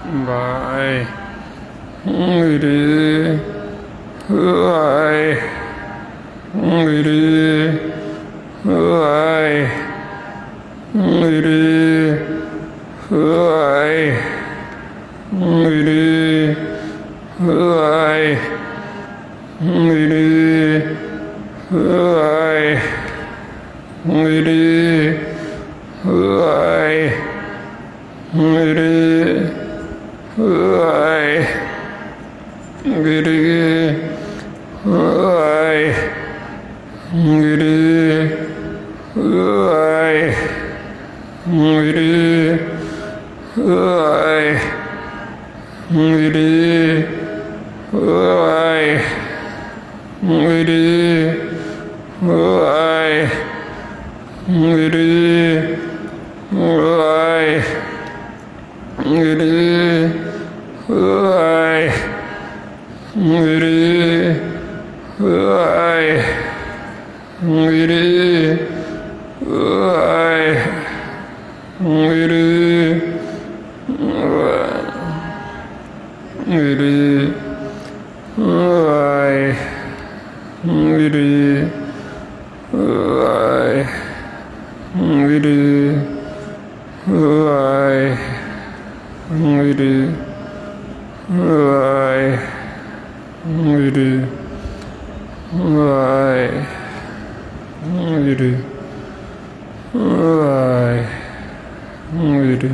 Bye. Guru. Bye. Guru. Bye. Guru. Bye. Guru. Bye. Guru. Bye. Guru. Bye. Guru. Bye. Guru. Bye. Guru. Bye. Guru. Bye. Guru. Bye. Guru. Bye. Guru. Bye. Guru. Bye. Guru. Bye. Guru. Bye. Guru. Guru. Bye. Guru. Bye. Guru. Bye. Guru. Bye. Guru. Bye. Guru. Bye. Guru.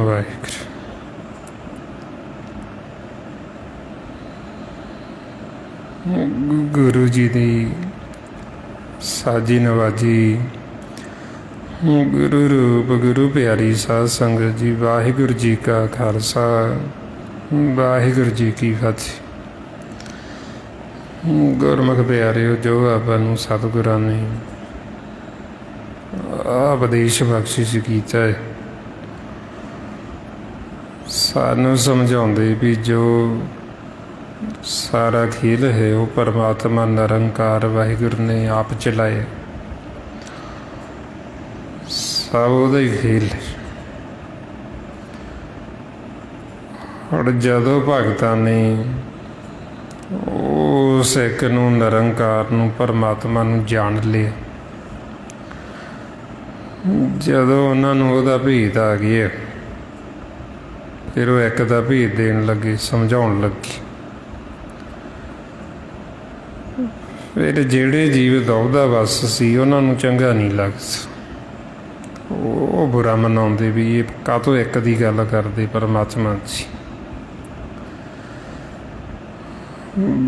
Waheguru. Guru ji ਦੀ ਸਾਜੀ ਨਵਾਜੀ, ਗੁਰੂ ਰੂਪ ਗੁਰੂ ਪਿਆਰੀ ਸਾਧ ਸੰਗਤ ਜੀ, ਵਾਹਿਗੁਰੂ ਜੀ ਕਾ ਖਾਲਸਾ, ਵਾਹਿਗੁਰੂ ਜੀ ਕੀ ਫਤਿਹ। ਗੁਰਮੁਖ ਪਿਆਰਿਓ, ਜੋ ਆਪਾਂ ਨੂੰ ਸਤਿਗੁਰਾਂ ਨੇ ਉਪਦੇਸ਼ ਬਖਸ਼ਿਸ਼ ਕੀਤਾ ਹੈ, ਸਾਨੂੰ ਸਮਝਾਉਂਦੇ ਵੀ ਜੋ ਸਾਰਾ ਖੇਲ ਹੈ ਉਹ ਪਰਮਾਤਮਾ ਨਿਰੰਕਾਰ ਵਾਹਿਗੁਰੂ ਨੇ ਆਪ ਚਲਾਏ, ਸਭ ਉਹਦਾ ਹੀ ਖੇਲ ਹੈ। ਹੁਣ ਜਦੋਂ ਭਗਤਾਂ ਨੇ ਉਸ ਇੱਕ ਨੂੰ, ਨਿਰੰਕਾਰ ਨੂੰ, ਪਰਮਾਤਮਾ ਨੂੰ ਜਾਣ ਲਿਆ, ਜਦੋਂ ਉਹਨਾਂ ਨੂੰ ਉਹਦਾ ਭੇਦ ਆ ਗਿਆ, ਫਿਰ ਉਹ ਇੱਕ ਦਾ ਭੇਦ ਦੇਣ ਲੱਗੇ, ਸਮਝਾਉਣ ਲੱਗੇ। ਫਿਰ ਜਿਹੜੇ ਜੀਵ ਦੁੱਧ ਵਸ ਸੀ ਉਹਨਾਂ ਨੂੰ ਚੰਗਾ ਨਹੀਂ ਲੱਗਦਾ, ਉਹ ਬੁਰਾ ਮਨਾਉਂਦੇ ਵੀ ਇਹ ਕਾਹਤੋਂ ਇੱਕ ਦੀ ਗੱਲ ਕਰਦੇ ਪਰਮਾਤਮਾ ਜੀ।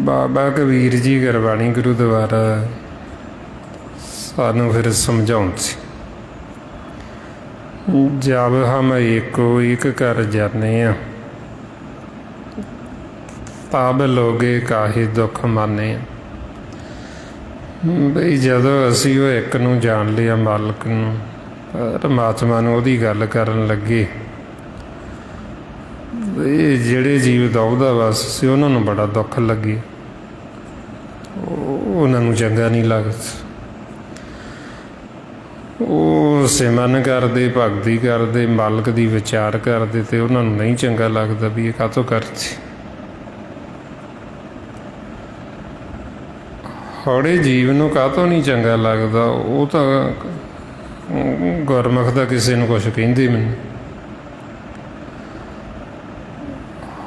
ਬਾਬਾ ਕਬੀਰ ਜੀ ਗੁਰਬਾਣੀ ਗੁਰੂ ਦੁਆਰਾ ਸਾਨੂੰ ਫਿਰ ਸਮਝਾਉਂਦੇ, ਜਬ ਹਮ ਏਕੋ ਇੱਕ ਕਰ ਜਾਨੇ ਤਬ ਲੋਗੇ ਕਾਹੇ ਦੁੱਖ ਮਾਨੇ। ਬਈ ਜਦੋਂ ਅਸੀਂ ਉਹ ਇੱਕ ਨੂੰ ਜਾਣ ਲਿਆ, ਮਾਲਕ ਨੂੰ, ਪਰਮਾਤਮਾ ਨੂੰ, ਉਹਦੀ ਗੱਲ ਕਰਨ ਲੱਗੇ, ਇਹ ਜਿਹੜੇ ਜੀਵ ਦੁੱਖਦਾ ਵਸ ਸੀ ਉਹਨਾਂ ਨੂੰ ਬੜਾ ਦੁੱਖ ਲੱਗੇ, ਉਹਨਾਂ ਨੂੰ ਚੰਗਾ ਨਹੀਂ ਲੱਗਦਾ। ਉਹ ਸਿਮਰਨ ਕਰਦੇ, ਭਗਤੀ ਕਰਦੇ, ਮਾਲਕ ਦੀ ਵਿਚਾਰ ਕਰਦੇ, ਅਤੇ ਉਹਨਾਂ ਨੂੰ ਨਹੀਂ ਚੰਗਾ ਲੱਗਦਾ ਵੀ ਇਹ ਕਾਹਤੋਂ ਕਰਦੇ। ਹੌੜੇ ਜੀਵ ਨੂੰ ਕਾਹਤੋਂ ਨਹੀਂ ਚੰਗਾ ਲੱਗਦਾ, ਉਹ ਤਾਂ ਗੁਰਮੁਖ ਦਾ ਕਿਸੇ ਨੂੰ ਕੁਛ ਕਹਿੰਦੇ ਮੈਨੂੰ।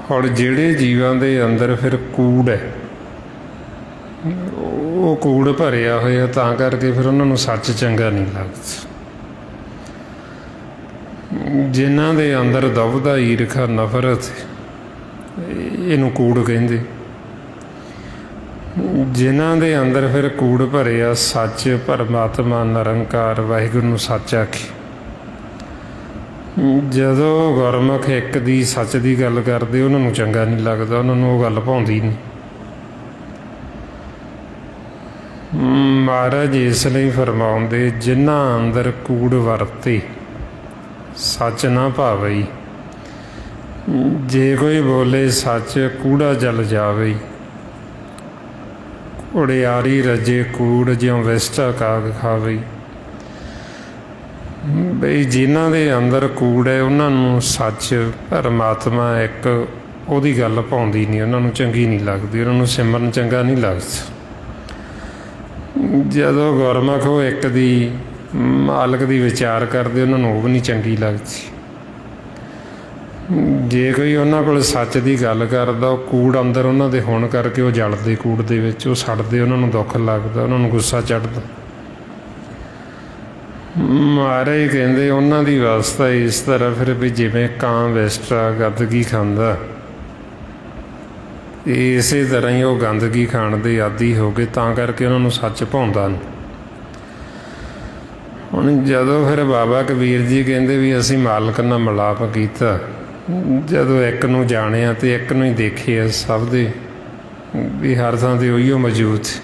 ਹੁਣ ਜਿਹੜੇ ਜੀਵਾਂ ਦੇ ਅੰਦਰ ਫਿਰ ਕੂੜ ਹੈ, ਉਹ ਕੂੜ ਭਰਿਆ ਹੋਇਆ, ਤਾਂ ਕਰਕੇ ਫਿਰ ਉਹਨਾਂ ਨੂੰ ਸੱਚ ਚੰਗਾ ਨਹੀਂ ਲੱਗਦਾ। ਜਿਨ੍ਹਾਂ ਦੇ ਅੰਦਰ ਦੁਬਦਾ, ਈਰਖਾ, ਨਫ਼ਰਤ, ਇਹਨੂੰ ਕੂੜ ਕਹਿੰਦੇ। ਜਿਨ੍ਹਾਂ ਦੇ ਅੰਦਰ ਫਿਰ ਕੂੜ ਭਰਿਆ, ਸੱਚ, ਪਰਮਾਤਮਾ, ਨਿਰੰਕਾਰ ਵਾਹਿਗੁਰੂ ਨੂੰ ਸੱਚ ਆਖੇ, ਜਦੋਂ ਗੁਰਮੁਖ ਇੱਕ ਦੀ ਸੱਚ ਦੀ ਗੱਲ ਕਰਦੇ ਉਹਨਾਂ ਨੂੰ ਚੰਗਾ ਨਹੀਂ ਲੱਗਦਾ, ਉਹਨਾਂ ਨੂੰ ਉਹ ਗੱਲ ਭਾਉਂਦੀ ਨਹੀਂ। ਮਹਾਰਾਜ ਇਸ ਲਈ ਫਰਮਾਉਂਦੇ, ਜਿਨ੍ਹਾਂ ਅੰਦਰ ਕੂੜ ਵਰਤੇ ਸੱਚ ਨਾ ਭਾਵਈ। ਜੇ ਕੋਈ ਬੋਲੇ ਸੱਚ, ਕੂੜਾ ਜਲ ਜਾਵੇ। ਉੜਿਆਰੀ ਰਜੇ ਕੂੜ, ਜਿਉਂ ਵਿਸ਼ਟਾ ਕਾਗ ਖਾਵੇ। ਬਈ ਜਿਨ੍ਹਾਂ ਦੇ ਅੰਦਰ ਕੂੜ ਹੈ, ਉਹਨਾਂ ਨੂੰ ਸੱਚ ਪਰਮਾਤਮਾ ਇੱਕ ਉਹਦੀ ਗੱਲ ਭਾਉਂਦੀ ਨਹੀਂ, ਉਹਨਾਂ ਨੂੰ ਚੰਗੀ ਨਹੀਂ ਲੱਗਦੀ, ਉਹਨਾਂ ਨੂੰ ਸਿਮਰਨ ਚੰਗਾ ਨਹੀਂ ਲੱਗਦਾ। ਜਦੋਂ ਗੁਰਮੁਖ ਉਹ ਇੱਕ ਦੀ ਮਾਲਕ ਦੀ ਵਿਚਾਰ ਕਰਦੇ, ਉਹਨਾਂ ਨੂੰ ਉਹ ਵੀ ਨਹੀਂ ਚੰਗੀ ਲੱਗਦੀ। ਜੇ ਕੋਈ ਉਹਨਾਂ ਕੋਲ ਸੱਚ ਦੀ ਗੱਲ ਕਰਦਾ, ਉਹ ਕੂੜ ਅੰਦਰ ਉਹਨਾਂ ਦੇ ਹੋਣ ਕਰਕੇ ਉਹ ਜਲਦੇ ਕੂੜ ਦੇ ਵਿੱਚ, ਉਹ ਸੜਦੇ, ਉਹਨਾਂ ਨੂੰ ਦੁੱਖ ਲੱਗਦਾ, ਉਹਨਾਂ ਨੂੰ ਗੁੱਸਾ ਚੜ੍ਹਦਾ। ਮਹਾਰਾਜ ਕਹਿੰਦੇ ਉਹਨਾਂ ਦੀ ਅਵਸਥਾ ਇਸ ਤਰ੍ਹਾਂ ਫਿਰ ਵੀ ਜਿਵੇਂ ਕਾਂ ਵੈਸਟਰਾ ਗੰਦਗੀ ਖਾਂਦਾ, ਇਸੇ ਤਰ੍ਹਾਂ ਹੀ ਉਹ ਗੰਦਗੀ ਖਾਣ ਦੇ ਆਦੀ ਹੋ ਗਏ, ਤਾਂ ਕਰਕੇ ਉਹਨਾਂ ਨੂੰ ਸੱਚ ਭਾਉਂਦਾ ਨਹੀਂ। ਹੁਣ ਜਦੋਂ ਫਿਰ ਬਾਬਾ ਕਬੀਰ ਜੀ ਕਹਿੰਦੇ ਵੀ ਅਸੀਂ ਮਾਲਕ ਨਾਲ ਮਿਲਾਪ ਕੀਤਾ, ਜਦੋਂ ਇੱਕ ਨੂੰ ਜਾਣਿਆ ਅਤੇ ਇੱਕ ਨੂੰ ਹੀ ਦੇਖਿਆ, ਸਭ ਦੇ ਵੀ ਹਰ ਥਾਂ 'ਤੇ ਉਹੀਓ ਮੌਜੂਦ ਸੀ।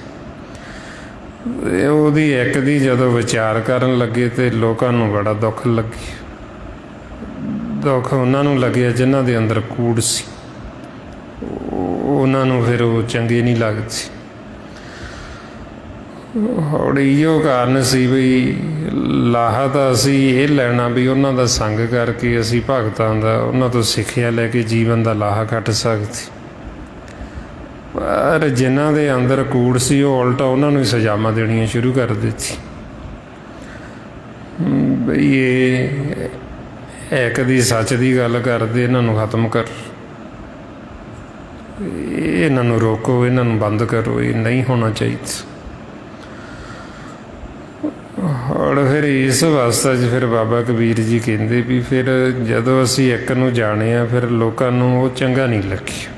ਉਹਦੀ ਇੱਕ ਦੀ ਜਦੋਂ ਵਿਚਾਰ ਕਰਨ ਲੱਗੇ ਤਾਂ ਲੋਕਾਂ ਨੂੰ ਬੜਾ ਦੁੱਖ ਲੱਗੇ। ਦੁੱਖ ਉਹਨਾਂ ਨੂੰ ਲੱਗਿਆ ਜਿਨ੍ਹਾਂ ਦੇ ਅੰਦਰ ਕੂੜ ਸੀ, ਉਹਨਾਂ ਨੂੰ ਫਿਰ ਉਹ ਚੰਗੇ ਨਹੀਂ ਲੱਗਦੇ। ਹੁਣ ਇਹੋ ਕਾਰਨ ਸੀ ਵੀ ਲਾਹਾ ਤਾਂ ਅਸੀਂ ਇਹ ਲੈਣਾ ਵੀ ਉਹਨਾਂ ਦਾ ਸੰਗ ਕਰਕੇ ਅਸੀਂ ਭਗਤਾਂ ਦਾ, ਉਹਨਾਂ ਤੋਂ ਸਿੱਖਿਆ ਲੈ ਕੇ ਜੀਵਨ ਦਾ ਲਾਹਾ ਕੱਟ ਸਕਦੇ। ਪਰ ਜਿਨ੍ਹਾਂ ਦੇ ਅੰਦਰ ਕੂੜ ਸੀ, ਉਹ ਉਲਟਾ ਉਹਨਾਂ ਨੂੰ ਹੀ ਸਜ਼ਾਵਾਂ ਦੇਣੀਆਂ ਸ਼ੁਰੂ ਕਰ ਦਿੱਤੀ। ਬਈ ਇਹ ਇੱਕ ਦੀ ਸੱਚ ਦੀ ਗੱਲ ਕਰਦੇ, ਇਹਨਾਂ ਨੂੰ ਖਤਮ ਕਰ, ਇਹਨਾਂ ਨੂੰ ਰੋਕੋ, ਇਹਨਾਂ ਨੂੰ ਬੰਦ ਕਰੋ, ਇਹ ਨਹੀਂ ਹੋਣਾ ਚਾਹੀਦਾ। ਔਰ ਫਿਰ ਇਸ ਅਵਸਥਾ 'ਚ ਫਿਰ ਬਾਬਾ ਕਬੀਰ ਜੀ ਕਹਿੰਦੇ ਵੀ ਫਿਰ ਜਦੋਂ ਅਸੀਂ ਇੱਕ ਨੂੰ ਜਾਣਿਆ, ਫਿਰ ਲੋਕਾਂ ਨੂੰ ਉਹ ਚੰਗਾ ਨਹੀਂ ਲੱਗਿਆ।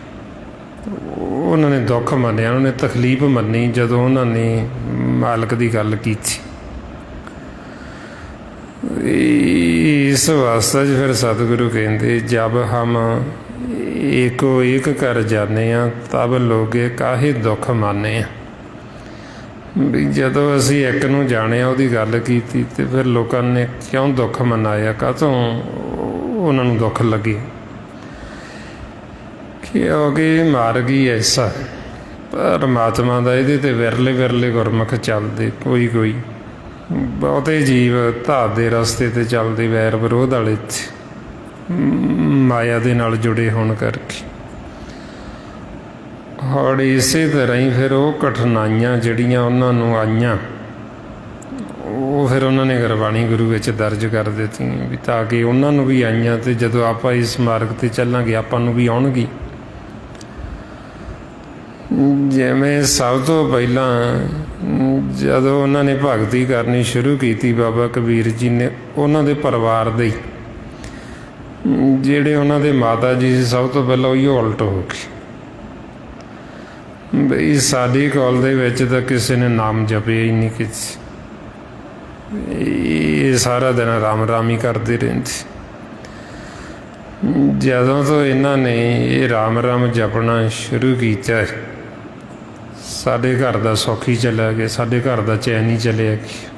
ਉਹਨਾਂ ਨੇ ਦੁੱਖ ਮੰਨਿਆ, ਉਹਨਾਂ ਨੇ ਤਕਲੀਫ ਮੰਨੀ ਜਦੋਂ ਉਹਨਾਂ ਨੇ ਮਾਲਕ ਦੀ ਗੱਲ ਕੀਤੀ। ਇਸ ਅਵਸਥਾ 'ਚ ਫਿਰ ਸਤਿਗੁਰੂ ਕਹਿੰਦੇ, ਜਬ ਹਮ ਏਕੋ ਏਕ ਕਰ ਜਾਨੇ ਹਾਂ, ਤਬ ਲੋਗੇ ਕਾਹੇ ਦੁੱਖ ਮਾਨੇ। ਵੀ ਜਦੋਂ ਅਸੀਂ ਇੱਕ ਨੂੰ ਜਾਣਿਆ, ਉਹਦੀ ਗੱਲ ਕੀਤੀ, ਅਤੇ ਫਿਰ ਲੋਕਾਂ ਨੇ ਕਿਉਂ ਦੁੱਖ ਮਨਾਇਆ, ਕਾਹਤੋਂ ਉਹਨਾਂ ਨੂੰ ਦੁੱਖ ਲੱਗੇ। ਕਿਉਂਕਿ ਮਾਰਗ ਹੀ ਐਸਾ ਪਰਮਾਤਮਾ ਦਾ, ਇਹਦੇ 'ਤੇ ਵਿਰਲੇ ਵਿਰਲੇ ਗੁਰਮੁਖ ਚੱਲਦੇ, ਕੋਈ ਬਹੁਤੇ ਜੀਵ ਧਾਤ ਦੇ ਰਸਤੇ 'ਤੇ ਚੱਲਦੇ, ਵੈਰ ਵਿਰੋਧ ਵਾਲੇ, ਮਾਇਆ ਦੇ ਨਾਲ ਜੁੜੇ ਹੋਣ ਕਰਕੇ। ਔਰ ਇਸੇ ਤਰ੍ਹਾਂ ਹੀ ਫਿਰ ਉਹ ਕਠਿਨਾਈਆਂ ਜਿਹੜੀਆਂ ਉਹਨਾਂ ਨੂੰ ਆਈਆਂ, ਉਹ ਫਿਰ ਉਹਨਾਂ ਨੇ ਗੁਰਬਾਣੀ ਗੁਰੂ ਵਿੱਚ ਦਰਜ ਕਰ ਦਿੱਤੀਆਂ ਵੀ ਤਾਂ ਕਿ ਉਹਨਾਂ ਨੂੰ ਵੀ ਆਈਆਂ, ਅਤੇ ਜਦੋਂ ਆਪਾਂ ਇਸ ਮਾਰਗ 'ਤੇ ਚੱਲਾਂਗੇ ਆਪਾਂ ਨੂੰ ਵੀ ਆਉਣਗੀ। ਜਿਵੇਂ ਸਭ ਤੋਂ ਪਹਿਲਾਂ ਜਦੋਂ ਉਹਨਾਂ ਨੇ ਭਗਤੀ ਕਰਨੀ ਸ਼ੁਰੂ ਕੀਤੀ, ਬਾਬਾ ਕਬੀਰ ਜੀ ਨੇ ਉਹਨਾਂ ਦੇ ਪਰਿਵਾਰ ਦੇ ਜਿਹੜੇ ਉਹਨਾਂ ਦੇ ਮਾਤਾ ਜੀ ਸੀ, ਸਭ ਤੋਂ ਪਹਿਲਾਂ ਉਹੀ ਉਲਟ ਹੋ ਗਏ। ਬਈ ਸਾਡੀ ਕੌਲ ਦੇ ਵਿੱਚ ਤਾਂ ਕਿਸੇ ਨੇ ਨਾਮ ਜਪਿਆ ਹੀ ਨਹੀਂ, ਕਿਸੇ ਇਹ ਸਾਰਾ ਦਿਨ ਰਾਮ ਰਾਮ ਹੀ ਕਰਦੇ ਰਹਿੰਦੇ। ਜਦੋਂ ਤੋਂ ਇਹਨਾਂ ਨੇ ਇਹ ਰਾਮ ਰਾਮ ਜਪਣਾ ਸ਼ੁਰੂ ਕੀਤਾ, ਸਾਡੇ ਘਰ ਦਾ ਸੁੱਖ ਹੀ ਚਲਾ ਗਿਆ, ਸਾਡੇ ਘਰ ਦਾ ਚੈਨ ਹੀ ਚਲਿਆ ਗਿਆ।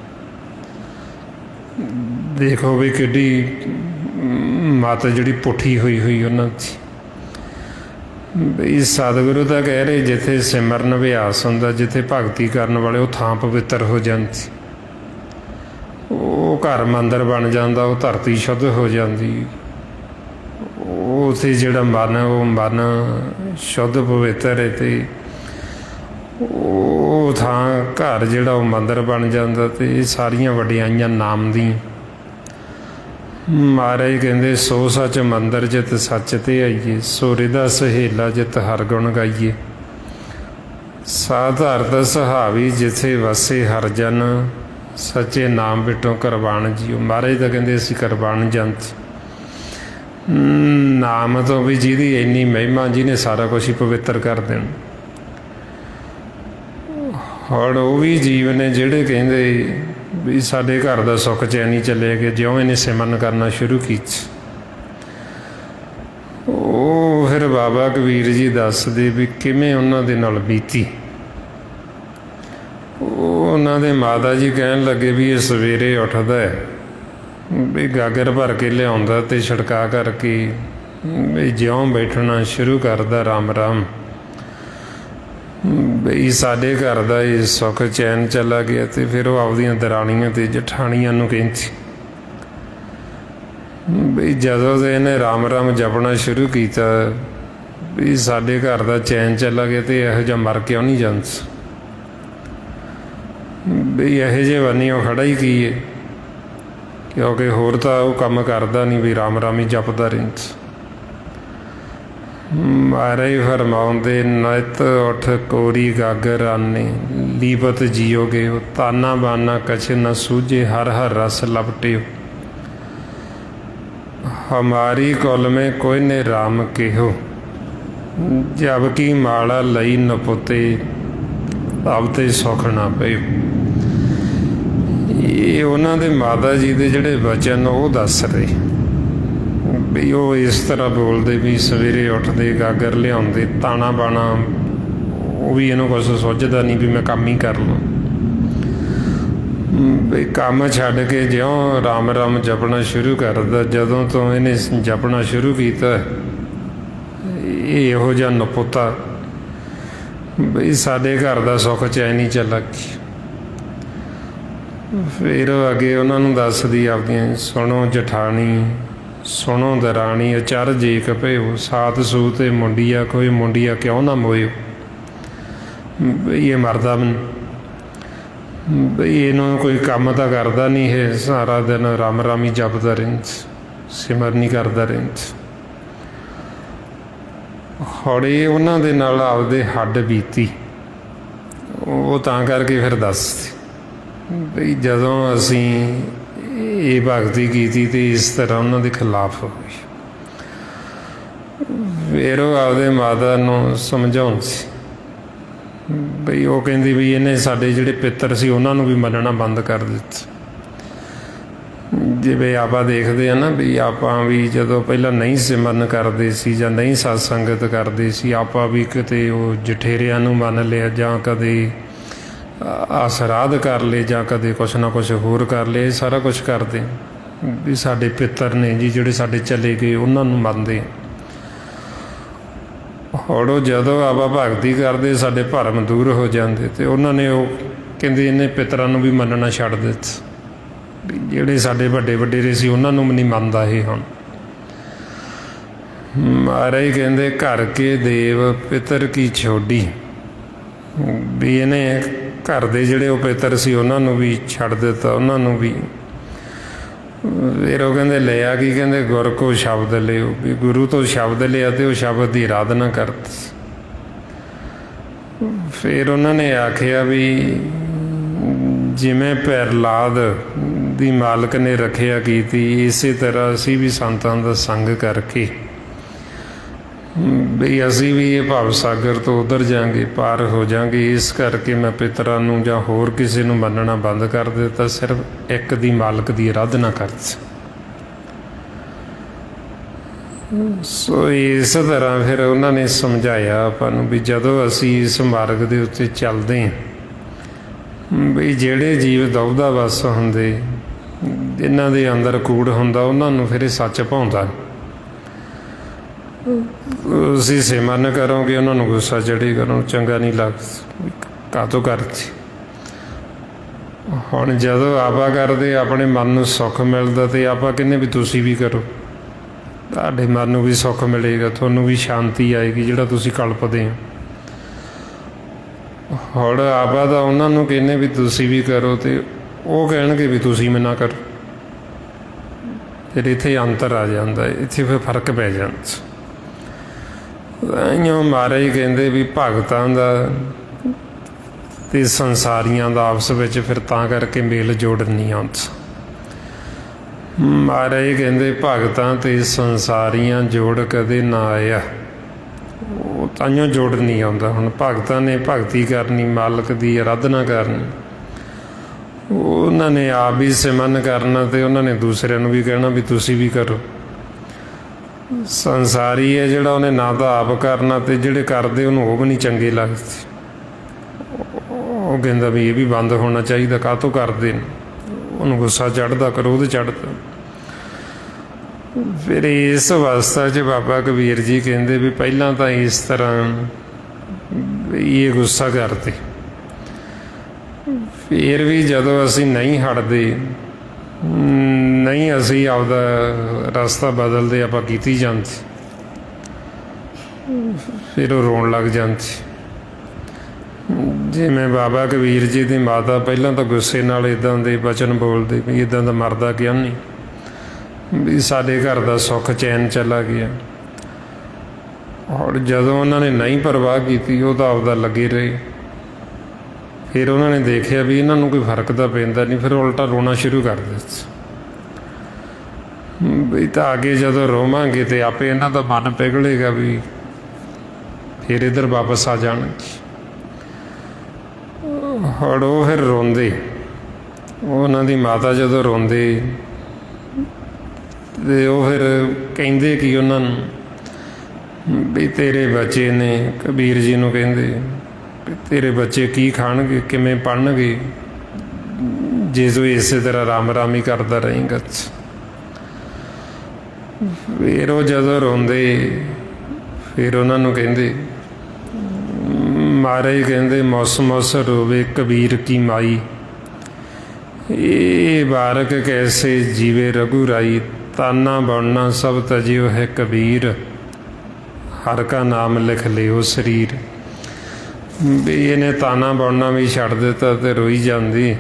ਦੇਖੋ ਵੀ ਕਿੱਡੀ ਮੱਤ ਜਿਹੜੀ ਪੁੱਠੀ ਹੋਈ ਉਹਨਾਂ ਦੀ। ਬਈ ਸਤਿਗੁਰੂ ਤਾਂ ਕਹਿ ਰਹੇ, ਜਿੱਥੇ ਸਿਮਰਨ ਅਭਿਆਸ ਹੁੰਦਾ, ਜਿੱਥੇ ਭਗਤੀ ਕਰਨ ਵਾਲੇ, ਉਹ ਥਾਂ ਪਵਿੱਤਰ ਹੋ ਜਾਂਦੀ, ਉਹ ਘਰ ਮੰਦਰ ਬਣ ਜਾਂਦਾ, ਉਹ ਧਰਤੀ ਸ਼ੁੱਧ ਹੋ ਜਾਂਦੀ, ਉੱਥੇ ਜਿਹੜਾ ਮਨ ਹੈ ਉਹ ਮਨ ਸ਼ੁੱਧ ਪਵਿੱਤਰ ਹੈ, ਅਤੇ ਉਹ ਥਾਂ ਘਰ ਜਿਹੜਾ ਉਹ ਮੰਦਰ ਬਣ ਜਾਂਦਾ। ਅਤੇ ਇਹ ਸਾਰੀਆਂ ਵਡਿਆਈਆਂ ਨਾਮ ਦੀਆਂ। ਮਹਾਰਾਜ ਕਹਿੰਦੇ, ਸੋ ਸੱਚ ਮੰਦਰ ਜਿਤ ਸੱਚ ਤੇ ਆਈਏ, ਸੋ ਰਿਦਾ ਸਹੇਲਾ ਜਿਤ ਹਰ ਗੁਣ ਗਾਈਏ। ਸਾ ਧਰਤ ਸੁਹਾਵੀ ਜਿੱਥੇ ਵਸੇ ਹਰ ਜਨ, ਸੱਚੇ ਨਾਮ ਬਿਟੋਂ ਕਰਵਾਣ ਜੀਓ। ਮਹਾਰਾਜ ਤਾਂ ਕਹਿੰਦੇ ਅਸੀਂ ਕਰਵਾਣ ਜੰਤ, ਨਾਮ ਤੋਂ ਵੀ ਜਿਹਦੀ ਇੰਨੀ ਮਹਿਮਾ, ਜਿਹਨੇ ਸਾਰਾ ਕੁਛ ਹੀ ਪਵਿੱਤਰ ਕਰ ਦੇਣਾ। ਹੁਣ ਉਹ ਵੀ ਜੀਵ ਨੇ ਜਿਹੜੇ ਕਹਿੰਦੇ ਵੀ ਸਾਡੇ ਘਰ ਦਾ ਸੁੱਖ ਚੈਨ ਹੀ ਚੱਲੇ ਗਏ, ਜਿਉਂ ਇਹਨੇ ਸਿਮਰਨ ਕਰਨਾ ਸ਼ੁਰੂ ਕੀਤਾ। ਉਹ ਫਿਰ ਬਾਬਾ ਕਬੀਰ ਜੀ ਦੱਸਦੇ ਵੀ ਕਿਵੇਂ ਉਹਨਾਂ ਦੇ ਨਾਲ ਬੀਤੀ। ਉਹਨਾਂ ਦੇ ਮਾਤਾ ਜੀ ਕਹਿਣ ਲੱਗੇ ਵੀ ਇਹ ਸਵੇਰੇ ਉੱਠਦਾ ਹੈ ਵੀ ਗਾਗਰ ਭਰ ਕੇ ਲਿਆਉਂਦਾ ਅਤੇ ਛਿੜਕਾ ਕਰਕੇ ਵੀ ਜਿਉਂ ਬੈਠਣਾ ਸ਼ੁਰੂ ਕਰਦਾ ਰਾਮ ਰਾਮ। ਬਈ ਸਾਡੇ ਘਰ ਦਾ ਇਹ ਸੁੱਖ ਚੈਨ ਚਲਾ ਗਿਆ। ਅਤੇ ਫਿਰ ਉਹ ਆਪਦੀਆਂ ਦਰਾਣੀਆਂ ਅਤੇ ਜਠਾਣੀਆਂ ਨੂੰ ਕਹਿੰਦੀ ਬਈ ਜਦੋਂ ਦੇ ਇਹਨੇ ਰਾਮ ਰਾਮ ਜਪਣਾ ਸ਼ੁਰੂ ਕੀਤਾ ਵੀ ਸਾਡੇ ਘਰ ਦਾ ਚੈਨ ਚਲਾ ਗਿਆ ਅਤੇ ਇਹੋ ਜਿਹਾ ਮਰ ਕਿਉਂ ਨਹੀਂ ਜਾਂਦਾ। ਬਈ ਇਹੋ ਜਿਹੇ ਬੰਨੀ ਉਹ ਖੜ੍ਹਾ ਹੀ ਕੀ ਹੈ, ਕਿਉਂਕਿ ਹੋਰ ਤਾਂ ਉਹ ਕੰਮ ਕਰਦਾ ਨਹੀਂ ਵੀ ਰਾਮ ਰਾਮ ਹੀ ਜਪਦਾ ਰਹਿੰਦਾ। ਮਹਾਰਾਜ ਫਰਮਾਉਂਦੇ ਨਿਤ ਉੱਠ ਕੋਰੀ ਗਾਗਰ ਆਨੇ ਲੀਪਤ ਜੀਓਗੇ ਉਹ ਤਾਨਾ ਬਾਨਾ ਕਛ ਨ ਸੂਝੇ ਹਰ ਹਰ ਰਸ ਲਪਟਿਓ। ਹਮਾਰੀ ਕੁਲ में कोई ने राम केहो जब की माला लई नपुते अब ते सुख ना पयो। ਇਹ ਉਹਨਾਂ ਦੇ ਮਾਤਾ ਜੀ ਦੇ ਜਿਹੜੇ ਬਚਨ ਉਹ ਦੱਸ ਰਹੇ ਵੀ ਉਹ ਇਸ ਤਰ੍ਹਾਂ ਬੋਲਦੇ ਵੀ ਸਵੇਰੇ ਉੱਠਦੇ ਗਾਗਰ ਲਿਆਉਂਦੇ ਤਾਣਾ ਬਾਣਾ ਉਹ ਵੀ ਇਹਨੂੰ ਕੁਛ ਸੁੱਝਦਾ ਨਹੀਂ ਵੀ ਮੈਂ ਕੰਮ ਹੀ ਕਰ ਲਵਾਂ। ਵੀ ਕੰਮ ਛੱਡ ਕੇ ਜਿਉਂ ਰਾਮ ਰਾਮ ਜਪਣਾ ਸ਼ੁਰੂ ਕਰਦਾ। ਜਦੋਂ ਤੋਂ ਇਹਨੇ ਜਪਣਾ ਸ਼ੁਰੂ ਕੀਤਾ ਇਹ ਇਹੋ ਜਿਹਾ ਨਪੁੱਤਾ ਬਈ ਸਾਡੇ ਘਰ ਦਾ ਸੁੱਖ ਚੈਨ ਹੀ ਚੱਲਾ ਗਿਆ। ਫਿਰ ਅੱਗੇ ਉਹਨਾਂ ਨੂੰ ਦੱਸਦੀ ਆਪਦੀਆਂ ਸੁਣੋ ਜਠਾਣੀ ਸੁਣੋ ਦਰਾਣੀ ਅਚਰ ਜੇ ਕਪਿਓ ਸਾਤ ਸੂ ਤੇ ਮੁੰਡੀਆ ਕੋਈ ਮੁੰਡੀਆ ਕਿਉਂ ਨਾ ਮੋਇਓ। ਬਈ ਇਹ ਮਰਦਾ ਬਈ ਇਹਨੂੰ ਕੋਈ ਕੰਮ ਤਾਂ ਕਰਦਾ ਨਹੀਂ, ਇਹ ਸਾਰਾ ਦਿਨ ਰਾਮ ਰਾਮ ਹੀ ਜਪਦਾ ਰਹਿੰਦਾ, ਸਿਮਰ ਨਹੀਂ ਕਰਦਾ ਰਹਿੰਦਾ। ਹੌਲੀ ਉਹਨਾਂ ਦੇ ਨਾਲ ਆਪਦੇ ਹੱਡ ਬੀਤੀ। ਉਹ ਤਾਂ ਕਰਕੇ ਫਿਰ ਦੱਸਦੇ ਬਈ ਜਦੋਂ ਅਸੀਂ ਇਹ ਭਗਤੀ ਕੀਤੀ ਅਤੇ ਇਸ ਤਰ੍ਹਾਂ ਉਹਨਾਂ ਦੇ ਖਿਲਾਫ ਹੋਈ। ਫਿਰ ਉਹ ਆਪਦੇ ਮਾਤਾ ਨੂੰ ਸਮਝਾਉਂਦੇ ਸੀ ਬਈ ਉਹ ਕਹਿੰਦੀ ਵੀ ਇਹਨੇ ਸਾਡੇ ਜਿਹੜੇ ਪਿੱਤਰ ਸੀ ਉਹਨਾਂ ਨੂੰ ਵੀ ਮੰਨਣਾ ਬੰਦ ਕਰ ਦਿੱਤਾ। ਜਿਵੇਂ ਆਪਾਂ ਦੇਖਦੇ ਹਾਂ ਨਾ ਵੀ ਆਪਾਂ ਵੀ ਜਦੋਂ ਪਹਿਲਾਂ ਨਹੀਂ ਸਿਮਰਨ ਕਰਦੇ ਸੀ ਜਾਂ ਨਹੀਂ ਸਤ ਸੰਗਤ ਕਰਦੇ ਸੀ, ਆਪਾਂ ਵੀ ਕਿਤੇ ਉਹ ਜਠੇਰਿਆਂ ਨੂੰ ਮੰਨ ਲਿਆ ਜਾਂ ਕਦੇ ਅਸਰਾਧ ਕਰ ਲਏ ਜਾਂ ਕਦੇ ਕੁਛ ਨਾ ਕੁਛ ਹੋਰ ਕਰ ਲਏ। ਇਹ ਸਾਰਾ ਕੁਛ ਕਰਦੇ ਵੀ ਸਾਡੇ ਪਿੱਤਰ ਨੇ ਜੀ ਜਿਹੜੇ ਸਾਡੇ ਚਲੇ ਗਏ ਉਹਨਾਂ ਨੂੰ ਮੰਨਦੇ। ਹੁਣ ਉਹ ਜਦੋਂ ਆਪਾਂ ਭਗਤੀ ਕਰਦੇ ਸਾਡੇ ਭਰਮ ਦੂਰ ਹੋ ਜਾਂਦੇ ਅਤੇ ਉਹਨਾਂ ਨੇ ਉਹ ਕਹਿੰਦੇ ਇਹਨੇ ਪਿੱਤਰਾਂ ਨੂੰ ਵੀ ਮੰਨਣਾ ਛੱਡ ਦਿੱਤਾ। ਵੀ ਜਿਹੜੇ ਸਾਡੇ ਵੱਡੇ ਵਡੇਰੇ ਸੀ ਉਹਨਾਂ ਨੂੰ ਵੀ ਨਹੀਂ ਮੰਨਦਾ ਇਹ। ਹੁਣ ਮਹਾਰਾਜ ਕਹਿੰਦੇ ਘਰ ਕੇ ਦੇਵ ਪਿੱਤਰ ਕੀ ਛੋਡੀ। ਵੀ ਇਹਨੇ ਘਰ ਦੇ ਜਿਹੜੇ ਉਹ ਪਿੱਤਰ ਸੀ ਉਹਨਾਂ ਨੂੰ ਵੀ ਛੱਡ ਦਿੱਤਾ, ਉਹਨਾਂ ਨੂੰ ਵੀ। ਫਿਰ ਉਹ ਕਹਿੰਦੇ ਲਿਆ ਕੀ, ਕਹਿੰਦੇ ਗੁਰ ਕੋ ਸ਼ਬਦ ਲਿਓ। ਵੀ ਗੁਰੂ ਤੋਂ ਸ਼ਬਦ ਲਿਆ ਅਤੇ ਉਹ ਸ਼ਬਦ ਦੀ ਆਰਾਧਨਾ ਕਰਤੀ। ਫਿਰ ਉਹਨਾਂ ਨੇ ਆਖਿਆ ਵੀ ਜਿਵੇਂ ਪ੍ਰਹਲਾਦ ਦੀ ਮਾਲਕ ਨੇ ਰੱਖਿਆ ਕੀਤੀ, ਇਸੇ ਤਰ੍ਹਾਂ ਅਸੀਂ ਵੀ ਸੰਤਾਂ ਦਾ ਸੰਗ ਕਰਕੇ ਬਈ ਅਸੀਂ ਵੀ ਇਹ ਭਵ ਸਾਗਰ ਤੋਂ ਉੱਧਰ ਜਾਵਾਂਗੇ, ਪਾਰ ਹੋ ਜਾਵਾਂਗੇ। ਇਸ ਕਰਕੇ ਮੈਂ ਪਿੱਤਰਾਂ ਨੂੰ ਜਾਂ ਹੋਰ ਕਿਸੇ ਨੂੰ ਮੰਨਣਾ ਬੰਦ ਕਰ ਦਿੱਤਾ, ਸਿਰਫ ਇੱਕ ਦੀ ਮਾਲਕ ਦੀ ਆਰਾਧਨਾ ਕਰਤੀ। ਸੋ ਇਸ ਤਰ੍ਹਾਂ ਫਿਰ ਉਹਨਾਂ ਨੇ ਸਮਝਾਇਆ ਆਪਾਂ ਨੂੰ ਵੀ ਜਦੋਂ ਅਸੀਂ ਇਸ ਮਾਰਗ ਦੇ ਉੱਤੇ ਚੱਲਦੇ ਹਾਂ ਵੀ ਜਿਹੜੇ ਜੀਵ ਦੁਬਦਾ ਵਸ ਹੁੰਦੇ, ਜਿਨ੍ਹਾਂ ਦੇ ਅੰਦਰ ਕੂੜ ਹੁੰਦਾ, ਉਹਨਾਂ ਨੂੰ ਫਿਰ ਇਹ ਸੱਚ ਭਾਉਂਦਾ। ਤੁਸੀਂ ਸਿਮਰਨ ਕਰੋਗੇ ਉਹਨਾਂ ਨੂੰ ਗੁੱਸਾ ਚੜ੍ਹੇਗਾ, ਉਹਨਾਂ ਨੂੰ ਚੰਗਾ ਨਹੀਂ ਲੱਗਦਾ, ਕਾਹਤੋਂ ਕਰਤੀ। ਹੁਣ ਜਦੋਂ ਆਪਾਂ ਕਰਦੇ ਆਪਣੇ ਮਨ ਨੂੰ ਸੁੱਖ ਮਿਲਦਾ ਅਤੇ ਆਪਾਂ ਕਹਿੰਦੇ ਵੀ ਤੁਸੀਂ ਵੀ ਕਰੋ, ਤੁਹਾਡੇ ਮਨ ਨੂੰ ਵੀ ਸੁੱਖ ਮਿਲੇਗਾ, ਤੁਹਾਨੂੰ ਵੀ ਸ਼ਾਂਤੀ ਆਏਗੀ ਜਿਹੜਾ ਤੁਸੀਂ ਕਲਪਦੇ ਹੋ। ਹੁਣ ਆਪਾਂ ਤਾਂ ਉਹਨਾਂ ਨੂੰ ਕਹਿੰਦੇ ਵੀ ਤੁਸੀਂ ਵੀ ਕਰੋ ਅਤੇ ਉਹ ਕਹਿਣਗੇ ਵੀ ਤੁਸੀਂ ਵੀ ਨਾ ਕਰੋ। ਫਿਰ ਇੱਥੇ ਅੰਤਰ ਆ ਜਾਂਦਾ, ਇੱਥੇ ਫਿਰ ਫਰਕ ਪੈ ਜਾਂਦਾ। ਇਉਂ ਮਹਾਰਾਜ ਕਹਿੰਦੇ ਵੀ ਭਗਤਾਂ ਦਾ ਅਤੇ ਸੰਸਾਰੀਆਂ ਦਾ ਆਪਸ ਵਿੱਚ ਫਿਰ ਤਾਂ ਕਰਕੇ ਮੇਲ ਜੋੜ ਨਹੀਂ ਆਉਂਦਾ। ਮਹਾਰਾਜ ਕਹਿੰਦੇ ਭਗਤਾਂ ਅਤੇ ਸੰਸਾਰੀਆਂ ਜੋੜ ਕਦੇ ਨਾ ਆਇਆ, ਉਹ ਤਾਂਹੀਓ ਜੋੜ ਨਹੀਂ ਆਉਂਦਾ। ਹੁਣ ਭਗਤਾਂ ਨੇ ਭਗਤੀ ਕਰਨੀ, ਮਾਲਕ ਦੀ ਆਰਾਧਨਾ ਕਰਨੀ, ਉਹਨਾਂ ਨੇ ਆਪ ਵੀ ਸਿਮਰਨ ਕਰਨਾ ਅਤੇ ਉਹਨਾਂ ਨੇ ਦੂਸਰਿਆਂ ਨੂੰ ਵੀ ਕਹਿਣਾ ਵੀ ਤੁਸੀਂ ਵੀ ਕਰੋ। ਸੰਸਾਰੀ ਹੈ ਜਿਹੜਾ, ਉਹਨੇ ਨਾ ਤਾਂ ਆਪ ਕਰਨਾ ਅਤੇ ਜਿਹੜੇ ਕਰਦੇ ਉਹਨੂੰ ਉਹ ਵੀ ਨਹੀਂ ਚੰਗੇ ਲੱਗਦੇ। ਉਹ ਕਹਿੰਦਾ ਵੀ ਇਹ ਵੀ ਬੰਦ ਹੋਣਾ ਚਾਹੀਦਾ, ਕਾਹਤੋਂ ਕਰਦੇ ਨੇ। ਉਹਨੂੰ ਗੁੱਸਾ ਚੜ੍ਹਦਾ, ਕਰੋਧ ਚੜ੍ਹਦਾ। ਫਿਰ ਇਸ ਅਵਸਥਾ 'ਚ ਬਾਬਾ ਕਬੀਰ ਜੀ ਕਹਿੰਦੇ ਵੀ ਪਹਿਲਾਂ ਤਾਂ ਇਸ ਤਰ੍ਹਾਂ ਇਹ ਗੁੱਸਾ ਕਰਦੇ, ਫਿਰ ਵੀ ਜਦੋਂ ਅਸੀਂ ਨਹੀਂ ਹਟਦੇ, ਨਹੀਂ ਅਸੀਂ ਆਪਦਾ ਰਸਤਾ ਬਦਲਦੇ, ਆਪਾਂ ਕੀਤੀ ਜਾਂਦੇ, ਫਿਰ ਉਹ ਰੋਣ ਲੱਗ ਜਾਂਦੇ। ਜਿਵੇਂ ਬਾਬਾ ਕਬੀਰ ਜੀ ਦੀ ਮਾਤਾ ਪਹਿਲਾਂ ਤਾਂ ਗੁੱਸੇ ਨਾਲ ਇੱਦਾਂ ਦੇ ਬਚਨ ਬੋਲਦੇ ਵੀ ਇੱਦਾਂ ਦਾ ਮਰਦਾ ਕਿਉਂ ਨਹੀਂ, ਵੀ ਸਾਡੇ ਘਰ ਦਾ ਸੁੱਖ ਚੈਨ ਚਲਾ ਗਿਆ। ਔਰ ਜਦੋਂ ਉਹਨਾਂ ਨੇ ਨਹੀਂ ਪਰਵਾਹ ਕੀਤੀ, ਉਹ ਤਾਂ ਆਪਦਾ ਲੱਗੇ ਰਹੇ। ਫਿਰ ਉਹਨਾਂ ਨੇ ਦੇਖਿਆ ਵੀ ਇਹਨਾਂ ਨੂੰ ਕੋਈ ਫਰਕ ਤਾਂ ਪੈਂਦਾ ਨਹੀਂ, ਫਿਰ ਉਲਟਾ ਰੋਣਾ ਸ਼ੁਰੂ ਕਰ ਦਿੱਤਾ ਵੀ ਤਾਂ ਅੱਗੇ ਜਦੋਂ ਰੋਵਾਂਗੇ ਤਾਂ ਆਪੇ ਇਹਨਾਂ ਦਾ ਮਨ ਪਿਘਲੇਗਾ, ਵੀ ਫਿਰ ਇੱਧਰ ਵਾਪਸ ਆ ਜਾਣਗੇ। ਔਰ ਉਹ ਫਿਰ ਰੋਂਦੇ, ਉਹਨਾਂ ਦੀ ਮਾਤਾ ਜਦੋਂ ਰੋਂਦੇ ਅਤੇ ਉਹ ਫਿਰ ਕਹਿੰਦੇ ਕਿ ਉਹਨਾਂ ਨੂੰ ਵੀ ਤੇਰੇ ਬੱਚੇ ਨੇ, ਕਬੀਰ ਜੀ ਨੂੰ ਕਹਿੰਦੇ ਵੀ ਤੇਰੇ ਬੱਚੇ ਕੀ ਖਾਣਗੇ, ਕਿਵੇਂ ਪੜ੍ਹਨਗੇ, ਜੇ ਤੂੰ ਇਸੇ ਤਰ੍ਹਾਂ ਰਾਮ ਰਾਮ ਹੀ ਕਰਦਾ ਰਹੇਂਗਾ। ਫਿਰ ਉਹ ਜਦੋਂ ਰੋਂਦੇ, ਫਿਰ ਉਹਨਾਂ ਨੂੰ ਕਹਿੰਦੇ, ਮਹਾਰਾਜ ਕਹਿੰਦੇ ਮੌਸ ਮੌਸ ਰੋਵੇ ਕਬੀਰ ਕੀ ਮਾਈ, ਇਹ ਬਾਰਕ ਕੈਸੇ ਜੀਵੇ ਰਘੁਰਾਈ, ਤਾਨਾ ਬਣਨਾ ਸਭ ਤਜਿਓ ਹੈ ਕਬੀਰ, ਹਰ ਕਾ ਨਾਮ ਲਿਖ ਲਿਓ ਸਰੀਰ। ਵੀ ਇਹਨੇ ਤਾਨਾ ਬਣਨਾ ਵੀ ਛੱਡ ਦਿੱਤਾ ਅਤੇ ਰੋਈ ਜਾਂਦੀ,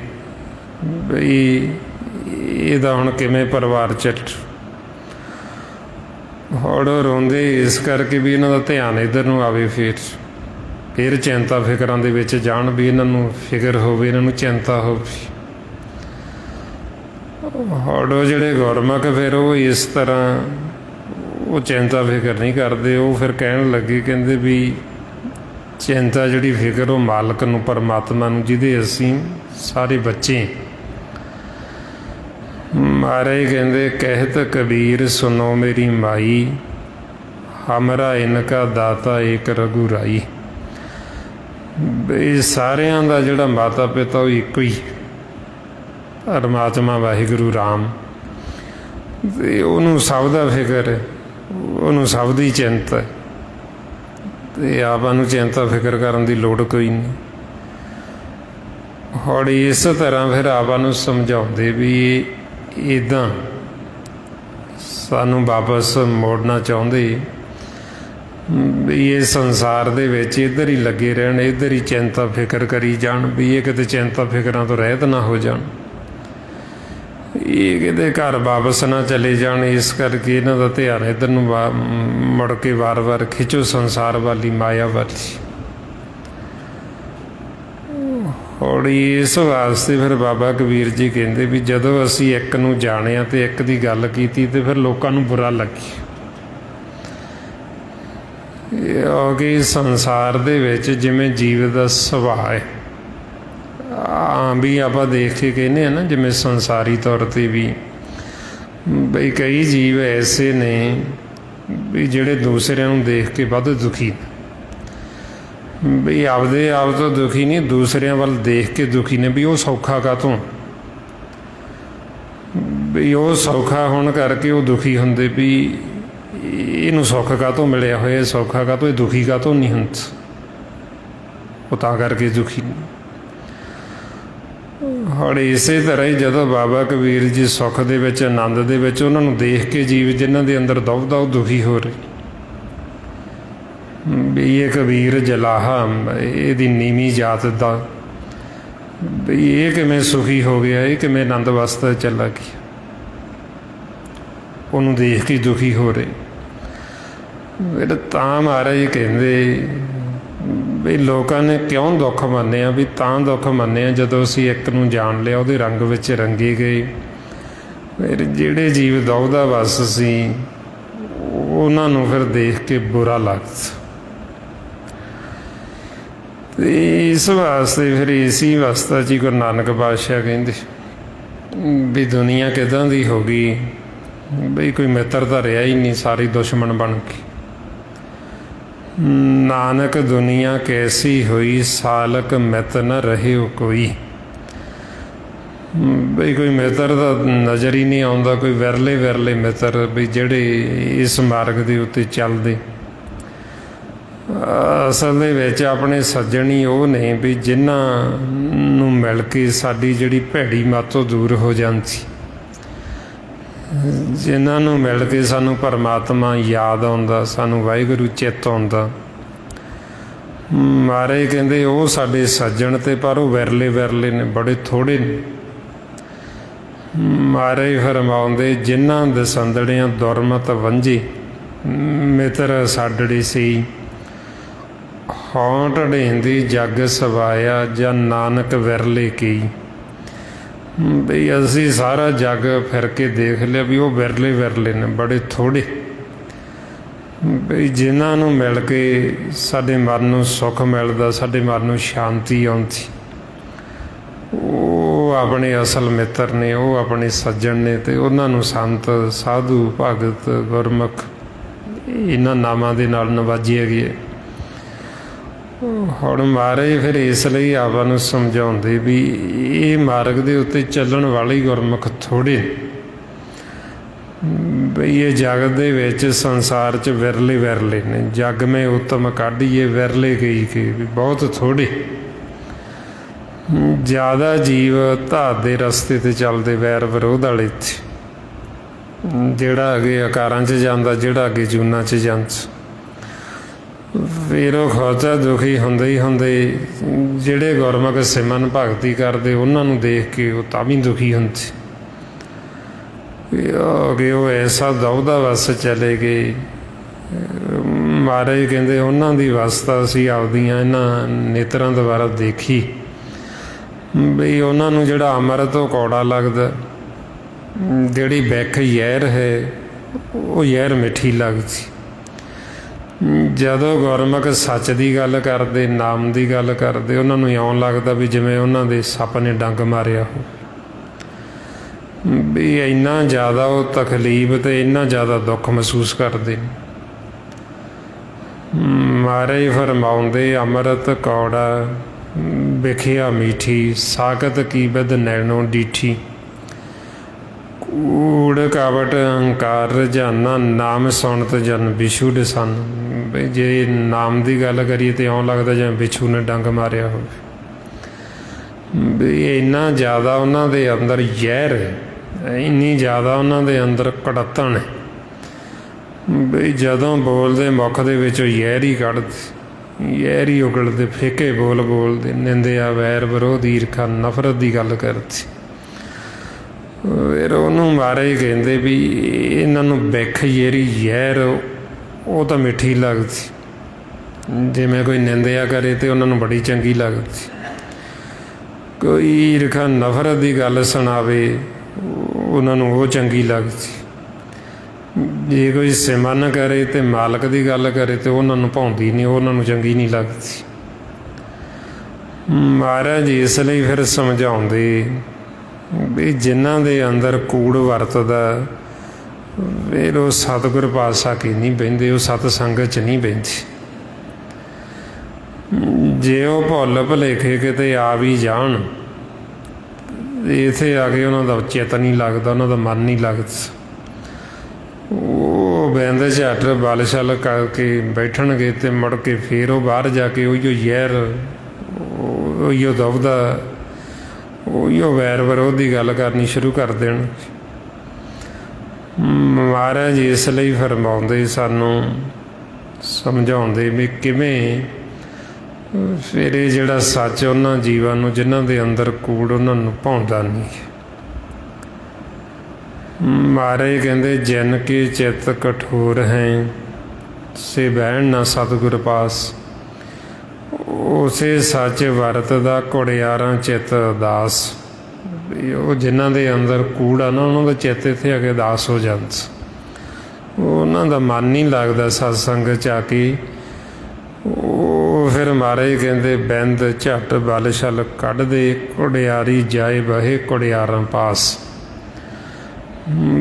ਬਈ ਇਹਦਾ ਹੁਣ ਕਿਵੇਂ ਪਰਿਵਾਰ ਚੱਲ। ਹੁਣ ਰੋਂਦੇ ਇਸ ਕਰਕੇ ਵੀ ਇਹਨਾਂ ਦਾ ਧਿਆਨ ਇੱਧਰ ਨੂੰ ਆਵੇ, ਫਿਰ ਚਿੰਤਾ ਫਿਕਰਾਂ ਦੇ ਵਿੱਚ ਜਾਣ, ਵੀ ਇਹਨਾਂ ਨੂੰ ਫਿਕਰ ਹੋਵੇ, ਇਹਨਾਂ ਨੂੰ ਚਿੰਤਾ ਹੋਵੇ। ਹੁਣ ਉਹ ਜਿਹੜੇ ਗੁਰਮੁਖ ਫਿਰ ਉਹ ਇਸ ਤਰ੍ਹਾਂ ਉਹ ਚਿੰਤਾ ਫਿਕਰ ਨਹੀਂ ਕਰਦੇ। ਉਹ ਫਿਰ ਕਹਿਣ ਲੱਗੇ, ਕਹਿੰਦੇ ਵੀ ਚਿੰਤਾ ਜਿਹੜੀ ਫਿਕਰ ਉਹ ਮਾਲਕ ਨੂੰ, ਪਰਮਾਤਮਾ ਨੂੰ, ਜਿਹਦੇ ਅਸੀਂ ਸਾਰੇ ਬੱਚੇ। ਮਹਾਰਾਜ ਕਹਿੰਦੇ ਕਹਿਤ ਕਬੀਰ ਸੁਣੋ ਮੇਰੀ ਮਾਈ, ਹਮਰਾ ਇਨਕਾ ਦਾਤਾ ਏਕ ਰਘੁਰਾਈ। ਇਹ ਸਾਰਿਆਂ ਦਾ ਜਿਹੜਾ ਮਾਤਾ ਪਿਤਾ ਉਹ ਇੱਕੋ ਹੀ, ਪਰਮਾਤਮਾ ਵਾਹਿਗੁਰੂ ਰਾਮ। ਅਤੇ ਉਹਨੂੰ ਸਭ ਦਾ ਫਿਕਰ, ਉਹਨੂੰ ਸਭ ਦੀ ਚਿੰਤਾ, ਅਤੇ ਆਪਾਂ ਨੂੰ ਚਿੰਤਾ ਫਿਕਰ ਕਰਨ ਦੀ ਲੋੜ ਕੋਈ ਨਹੀਂ। ਹੁਣ ਇਸ ਤਰ੍ਹਾਂ ਫਿਰ ਆਪਾਂ ਨੂੰ ਸਮਝਾਉਂਦੇ ਵੀ ਇੱਦਾਂ ਸਾਨੂੰ ਵਾਪਸ ਮੋੜਨਾ ਚਾਹੁੰਦੇ, ਵੀ ਇਹ ਸੰਸਾਰ ਦੇ ਵਿੱਚ ਇੱਧਰ ਹੀ ਲੱਗੇ ਰਹਿਣ, ਇੱਧਰ ਹੀ ਚਿੰਤਾ ਫਿਕਰ ਕਰੀ ਜਾਣ, ਵੀ ਇਹ ਕਿਤੇ ਚਿੰਤਾ ਫਿਕਰਾਂ ਤੋਂ ਰਹਿਤ ਨਾ ਹੋ ਜਾਣ, ਇਹ ਕਿਤੇ ਘਰ ਵਾਪਸ ਨਾ ਚਲੇ ਜਾਣ। ਇਸ ਕਰਕੇ ਇਹਨਾਂ ਦਾ ਧਿਆਨ ਇੱਧਰ ਨੂੰ ਮੁੜ ਕੇ ਵਾਰ-ਵਾਰ ਖਿੱਚੋ ਸੰਸਾਰ ਵਾਲੀ, ਮਾਇਆ ਵਾਲੀ। ਹੁਣ ਇਸ ਵਾਸਤੇ ਫਿਰ ਬਾਬਾ ਕਬੀਰ ਜੀ ਕਹਿੰਦੇ ਵੀ ਜਦੋਂ ਅਸੀਂ ਇੱਕ ਨੂੰ ਜਾਣਿਆ ਅਤੇ ਇੱਕ ਦੀ ਗੱਲ ਕੀਤੀ, ਅਤੇ ਫਿਰ ਲੋਕਾਂ ਨੂੰ ਬੁਰਾ ਲੱਗੇ। ਕਿਉਂਕਿ ਸੰਸਾਰ ਦੇ ਵਿੱਚ ਜਿਵੇਂ ਜੀਵ ਦਾ ਸੁਭਾਅ ਹੈ, ਵੀ ਆਪਾਂ ਦੇਖ ਕੇ ਕਹਿੰਦੇ ਹਾਂ ਨਾ, ਜਿਵੇਂ ਸੰਸਾਰੀ ਤੌਰ 'ਤੇ ਵੀ ਬਈ ਕਈ ਜੀਵ ਐਸੇ ਨੇ ਵੀ ਜਿਹੜੇ ਦੂਸਰਿਆਂ ਨੂੰ ਦੇਖ ਕੇ ਵੱਧ ਦੁਖੀ, ਵੀ ਆਪਦੇ ਆਪ ਤੋਂ ਦੁਖੀ ਨਹੀਂ, ਦੂਸਰਿਆਂ ਵੱਲ ਦੇਖ ਕੇ ਦੁਖੀ ਨੇ, ਵੀ ਉਹ ਸੌਖਾ ਕਾਹਤੋਂ, ਵੀ ਉਹ ਸੌਖਾ ਹੋਣ ਕਰਕੇ ਉਹ ਦੁਖੀ ਹੁੰਦੇ, ਵੀ ਇਹਨੂੰ ਸੁੱਖ ਕਾਹਤੋਂ ਮਿਲਿਆ ਹੋਇਆ, ਸੌਖਾ ਕਾਹਤੋਂ, ਇਹ ਦੁਖੀ ਕਾਹਤੋਂ ਨਹੀਂ ਹੁੰਦਾ, ਉਹ ਤਾਂ ਕਰਕੇ ਦੁਖੀ ਨਹੀਂ। ਹੁਣ ਇਸੇ ਤਰ੍ਹਾਂ ਹੀ ਜਦੋਂ ਬਾਬਾ ਕਬੀਰ ਜੀ ਸੁੱਖ ਦੇ ਵਿੱਚ, ਆਨੰਦ ਦੇ ਵਿੱਚ, ਉਹਨਾਂ ਨੂੰ ਦੇਖ ਕੇ ਜੀਵ ਜਿਨ੍ਹਾਂ ਦੇ ਅੰਦਰ ਦੁੱਖਦਾ ਉਹ ਦੁਖੀ ਹੋ ਰਹੇ, ਵੀ ਇਹ ਕਬੀਰ ਜਲਾਹਾ, ਇਹਦੀ ਨੀਵੀਂ ਜਾਤ ਦਾ, ਵੀ ਇਹ ਕਿਵੇਂ ਸੁਖੀ ਹੋ ਗਿਆ, ਇਹ ਕਿਵੇਂ ਆਨੰਦ ਅਵਸਥਾ ਚਲਾ ਗਿਆ, ਉਹਨੂੰ ਦੇਖ ਕੇ ਦੁਖੀ ਹੋ ਰਹੇ। ਫਿਰ ਤਾਂ ਮਹਾਰਾਜ ਕਹਿੰਦੇ ਵੀ ਲੋਕਾਂ ਨੇ ਕਿਉਂ ਦੁੱਖ ਮੰਨੇ ਆ, ਵੀ ਤਾਂ ਦੁੱਖ ਮੰਨੇ ਆ ਜਦੋਂ ਅਸੀਂ ਇੱਕ ਨੂੰ ਜਾਣ ਲਿਆ, ਉਹਦੇ ਰੰਗ ਵਿੱਚ ਰੰਗੇ ਗਏ। ਫਿਰ ਜਿਹੜੇ ਜੀਵ ਦੁਖਦਾ ਵਸ ਸੀ, ਉਹਨਾਂ ਨੂੰ ਫਿਰ ਦੇਖ ਕੇ ਬੁਰਾ ਲੱਗਦਾ। ਅਤੇ ਇਸ ਵਾਸਤੇ ਫਿਰ ਇਸੀ ਅਵਸਥਾ 'ਚ ਹੀ ਗੁਰੂ ਨਾਨਕ ਪਾਤਸ਼ਾਹ ਕਹਿੰਦੇ ਵੀ ਦੁਨੀਆ ਕਿੱਦਾਂ ਦੀ ਹੋ ਗਈ, ਬਈ ਕੋਈ ਮਿੱਤਰ ਤਾਂ ਰਿਹਾ ਹੀ ਨਹੀਂ, ਸਾਰੀ ਦੁਸ਼ਮਣ ਬਣ ਗਈ। ਨਾਨਕ ਦੁਨੀਆ ਕੈਸੀ ਹੋਈ, ਸਾਲਕ ਮਿਤ ਨ ਰਹਿਓ ਕੋਈ। ਬਈ ਕੋਈ ਮਿੱਤਰ ਦਾ ਨਜ਼ਰ ਹੀ ਨਹੀਂ ਆਉਂਦਾ, ਕੋਈ ਵਿਰਲੇ ਵਿਰਲੇ ਮਿੱਤਰ ਵੀ ਜਿਹੜੇ ਇਸ ਮਾਰਗ ਦੇ ਉੱਤੇ ਚੱਲਦੇ। ਅਸਲ ਦੇ ਵਿੱਚ ਆਪਣੇ ਸੱਜਣ ਹੀ ਉਹ ਨੇ ਵੀ ਜਿਨ੍ਹਾਂ ਨੂੰ ਮਿਲ ਕੇ ਸਾਡੀ ਜਿਹੜੀ ਭੈੜੀ ਮੱਤੋਂ ਦੂਰ ਹੋ ਜਾਂਦੀ, ਜਿਨ੍ਹਾਂ ਨੂੰ ਮਿਲ ਕੇ ਸਾਨੂੰ ਪਰਮਾਤਮਾ ਯਾਦ ਆਉਂਦਾ, ਸਾਨੂੰ ਵਾਹਿਗੁਰੂ ਚਿੱਤ ਆਉਂਦਾ। ਮਹਾਰਾਜ ਕਹਿੰਦੇ ਉਹ ਸਾਡੇ ਸੱਜਣ, ਤੇ ਪਰ ਉਹ ਵਿਰਲੇ ਵਿਰਲੇ ਨੇ, ਬੜੇ ਥੋੜ੍ਹੇ ਨੇ। ਮਹਾਰਾਜ ਫਰਮਾਉਂਦੇ ਜਿਨ੍ਹਾਂ ਦਸੰਦੜਿਆਂ ਦੁਰਮਤ ਵੰਝੇ, ਮਿੱਤਰ ਸਾਡੜੇ ਸੀ। ਹੌਂ ਢੜੇਂਦੀ ਜੱਗ ਸਵਾਇਆ, ਜਾਂ ਨਾਨਕ ਵਿਰਲੇ ਕੀ। ਬਈ ਅਸੀਂ ਸਾਰਾ ਜੱਗ ਫਿਰ ਕੇ ਦੇਖ ਲਿਆ ਵੀ ਉਹ ਵਿਰਲੇ ਵਿਰਲੇ ਨੇ, ਬੜੇ ਥੋੜ੍ਹੇ। ਬਈ ਜਿਨ੍ਹਾਂ ਨੂੰ ਮਿਲ ਕੇ ਸਾਡੇ ਮਨ ਨੂੰ ਸੁੱਖ ਮਿਲਦਾ, ਸਾਡੇ ਮਨ ਨੂੰ ਸ਼ਾਂਤੀ ਆਉਂਦੀ, ਉਹ ਆਪਣੇ ਅਸਲ ਮਿੱਤਰ ਨੇ, ਉਹ ਆਪਣੇ ਸੱਜਣ ਨੇ। ਅਤੇ ਉਹਨਾਂ ਨੂੰ ਸੰਤ, ਸਾਧੂ, ਭਗਤ, ਗੁਰਮੁਖ ਇਹਨਾਂ ਨਾਮਾਂ ਦੇ ਨਾਲ ਨਵਾਜਿਆ ਗਿਆ। ਹੁਣ ਮਹਾਰਾਜ ਫਿਰ ਇਸ ਲਈ ਆਪਾਂ ਨੂੰ ਸਮਝਾਉਂਦੇ ਵੀ ਇਹ ਮਾਰਗ ਦੇ ਉੱਤੇ ਚੱਲਣ ਵਾਲੇ ਗੁਰਮੁਖ ਥੋੜ੍ਹੇ ਨੇ। ਬਈ ਇਹ ਜਗਤ ਦੇ ਵਿੱਚ, ਸੰਸਾਰ 'ਚ ਵਿਰਲੇ ਵਿਰਲੇ ਨੇ। ਜੱਗ ਮੈਂ ਉੱਤਮ ਕਾਢੀਏ, ਵਿਰਲੇ ਗਈ ਕੇ ਵੀ ਬਹੁਤ ਥੋੜ੍ਹੇ। ਜ਼ਿਆਦਾ ਜੀਵ ਧਾਤ ਦੇ ਰਸਤੇ 'ਤੇ ਚੱਲਦੇ, ਵੈਰ ਵਿਰੋਧ ਵਾਲੇ 'ਤੇ, ਜਿਹੜਾ ਅੱਗੇ ਆਕਾਰਾਂ 'ਚ ਜਾਂਦਾ, ਜਿਹੜਾ ਅੱਗੇ ਜੂਨਾਂ 'ਚ ਜਾਂਦਾ। ਫਿਰ ਉਹ ਖੋਤਾ ਦੁਖੀ ਹੁੰਦੇ ਹੀ ਹੁੰਦੇ। ਜਿਹੜੇ ਗੁਰਮੁਖ ਸਿਮਰਨ ਭਗਤੀ ਕਰਦੇ, ਉਹਨਾਂ ਨੂੰ ਦੇਖ ਕੇ ਉਹ ਤਾਂ ਵੀ ਦੁਖੀ ਹੁੰਦੇ ਕਿ ਉਹ ਐਸਾ ਦੌਦਾ ਵਸ ਚਲੇ ਗਏ। ਮਹਾਰਾਜ ਕਹਿੰਦੇ ਉਹਨਾਂ ਦੀ ਅਵਸਥਾ ਅਸੀਂ ਆਪਦੀਆਂ ਇਹਨਾਂ ਨੇਤਰਾਂ ਦੁਆਰਾ ਦੇਖੀ। ਬਈ ਉਹਨਾਂ ਨੂੰ ਜਿਹੜਾ ਅੰਮ੍ਰਿਤ ਉਹ ਕੌੜਾ ਲੱਗਦਾ, ਜਿਹੜੀ ਬਿੱਖ ਜ਼ਹਿਰ ਹੈ ਉਹ ਜ਼ਹਿਰ ਮਿੱਠੀ ਲੱਗਦੀ। ਜਦੋਂ ਗੁਰਮੁਖ ਸੱਚ ਦੀ ਗੱਲ ਕਰਦੇ, ਨਾਮ ਦੀ ਗੱਲ ਕਰਦੇ, ਉਹਨਾਂ ਨੂੰ ਇਉਂ ਲੱਗਦਾ ਵੀ ਜਿਵੇਂ ਉਹਨਾਂ ਦੇ ਸੱਪ ਨੇ ਡੰਗ ਮਾਰਿਆ ਹੋ। ਵੀ ਇੰਨਾ ਜ਼ਿਆਦਾ ਉਹ ਤਕਲੀਫ ਅਤੇ ਇੰਨਾ ਜ਼ਿਆਦਾ ਦੁੱਖ ਮਹਿਸੂਸ ਕਰਦੇ ਨੇ। ਮਹਾਰਾਜ ਫਰਮਾਉਂਦੇ ਅੰਮ੍ਰਿਤ ਕੌੜਾ, ਵਿਖਿਆ ਮੀਠੀ, ਸਾਕਤ ਕੀ ਬਿਧ ਨੈਣੋਂ ਡੀਠੀ। ਕੂੜ ਕਾਵਟ ਅਹੰਕਾਰ ਰੁਝਾਨਾ, ਨਾਮ ਸੁਣਤ ਜਨ ਬਿਛੂ ਡਸਨ। ਬਈ ਜੇ ਨਾਮ ਦੀ ਗੱਲ ਕਰੀਏ ਤਾਂ ਇਉਂ ਲੱਗਦਾ ਜਿਵੇਂ ਬਿਛੂ ਨੇ ਡੰਗ ਮਾਰਿਆ ਹੋਵੇ। ਵੀ ਇੰਨਾ ਜ਼ਿਆਦਾ ਉਹਨਾਂ ਦੇ ਅੰਦਰ ਜ਼ਹਿਰ ਹੈ, ਇੰਨੀ ਜ਼ਿਆਦਾ ਉਹਨਾਂ ਦੇ ਅੰਦਰ ਕੜੱਤਣ ਹੈ। ਬਈ ਜਦੋਂ ਬੋਲਦੇ ਮੁੱਖ ਦੇ ਵਿੱਚੋਂ ਜ਼ਹਿਰ ਹੀ ਕੱਢਦੇ, ਜ਼ਹਿਰ ਹੀ ਉਗਲਦੇ, ਫਿੱਕੇ ਬੋਲ ਬੋਲਦੇ, ਨਿੰਦਿਆ, ਵੈਰ, ਵਿਰੋਧ, ਈਰਖਾ, ਨਫ਼ਰਤ ਦੀ ਗੱਲ ਕਰਦੇ। ਫਿਰ ਉਹਨੂੰ ਮਹਾਰਾਜ ਕਹਿੰਦੇ ਵੀ ਇਹਨਾਂ ਨੂੰ ਬਿੱਖ ਜਿਹੜੀ ਜ਼ਹਿਰ ਉਹ ਤਾਂ ਮਿੱਠੀ ਲੱਗਦੀ। ਜਿਵੇਂ ਕੋਈ ਨਿੰਦਿਆ ਕਰੇ ਤਾਂ ਉਹਨਾਂ ਨੂੰ ਬੜੀ ਚੰਗੀ ਲੱਗਦੀ। ਕੋਈ ਈਰਖਾ, ਨਫ਼ਰਤ ਦੀ ਗੱਲ ਸੁਣਾਵੇ, ਉਹਨਾਂ ਨੂੰ ਉਹ ਚੰਗੀ ਲੱਗਦੀ। ਜੇ ਕੋਈ ਸਿਮਰਨ ਕਰੇ ਅਤੇ ਮਾਲਕ ਦੀ ਗੱਲ ਕਰੇ ਤਾਂ ਉਹਨਾਂ ਨੂੰ ਭਾਉਂਦੀ ਨਹੀਂ, ਉਹਨਾਂ ਨੂੰ ਚੰਗੀ ਨਹੀਂ ਲੱਗਦੀ। ਮਹਾਰਾਜ ਇਸ ਲਈ ਫਿਰ ਸਮਝਾਉਂਦੇ ਵੀ ਜਿਨ੍ਹਾਂ ਦੇ ਅੰਦਰ ਕੂੜ ਵਰਤਦਾ, ਫਿਰ ਉਹ ਸਤਿਗੁਰ ਪਾਤਸ਼ਾਹ ਕੀ ਨਹੀਂ ਬਹਿੰਦੇ, ਉਹ ਸਤ ਸੰਗਤ 'ਚ ਨਹੀਂ ਬਹਿੰਦੇ। ਜੇ ਉਹ ਭੁੱਲ ਭੁਲੇਖੇ ਕਿਤੇ ਆ ਵੀ ਜਾਣ, ਇੱਥੇ ਆ ਕੇ ਉਹਨਾਂ ਦਾ ਚਿੱਤ ਨਹੀਂ ਲੱਗਦਾ, ਉਹਨਾਂ ਦਾ ਮਨ ਨਹੀਂ ਲੱਗਦਾ। ਉਹ ਬਹਿੰਦੇ ਝੱਟ ਬਲ ਛਲ ਕਰਕੇ ਬੈਠਣਗੇ ਅਤੇ ਮੁੜ ਕੇ ਫਿਰ ਉਹ ਬਾਹਰ ਜਾ ਕੇ ਉਹੀਓ ਜ਼ਹਿਰ, ਉਹੀਓ ਦੁਬਦਾ, ਉਹੀਓ ਵੈਰ ਵਿਰੋਧ ਦੀ ਗੱਲ ਕਰਨੀ ਸ਼ੁਰੂ ਕਰ ਦੇਣ। ਮਹਾਰਾਜ ਇਸ ਲਈ ਫਰਮਾਉਂਦੇ, ਸਾਨੂੰ ਸਮਝਾਉਂਦੇ ਵੀ ਕਿਵੇਂ ਫਿਰ ਇਹ ਜਿਹੜਾ ਸੱਚ ਉਹਨਾਂ ਜੀਵਾਂ ਨੂੰ ਜਿਨ੍ਹਾਂ ਦੇ ਅੰਦਰ ਕੂੜ, ਉਹਨਾਂ ਨੂੰ ਭਾਉਂਦਾ ਨਹੀਂ। ਮਹਾਰਾਜ ਕਹਿੰਦੇ ਜਿਨ ਕੇ ਚਿੱਤ ਕਠੋਰ ਹੈ, ਸੇ ਬਹਿਣ ਨਾ ਸਤਿਗੁਰ ਪਾਸ। ਉਸੇ ਸੱਚ ਵਰਤਦਾ ਘੁੜਿਆਰਾਂ ਚਿੱਤ ਉਦਾਸ। ਉਹ ਜਿਨ੍ਹਾਂ ਦੇ ਅੰਦਰ ਕੂੜ ਆ ਨਾ, ਉਹਨਾਂ ਦਾ ਚਿੱਤ ਇੱਥੇ ਆ ਕੇ ਉਦਾਸ ਹੋ ਜਾਂਦਾ। ਉਹਨਾਂ ਦਾ ਮਨ ਨਹੀਂ ਲੱਗਦਾ ਸਤਸੰਗ 'ਚ ਆ ਕੇ। ਉਹ ਫਿਰ ਮਹਾਰਾਜ ਕਹਿੰਦੇ ਬਿੰਦ ਝੱਟ ਬਲ ਛਲ ਕੱਢਦੇ, ਘੁੜਿਆਰੀ ਜਾਏ ਬਹੇ ਘੁੜਿਆਰਾਂ ਪਾਸ।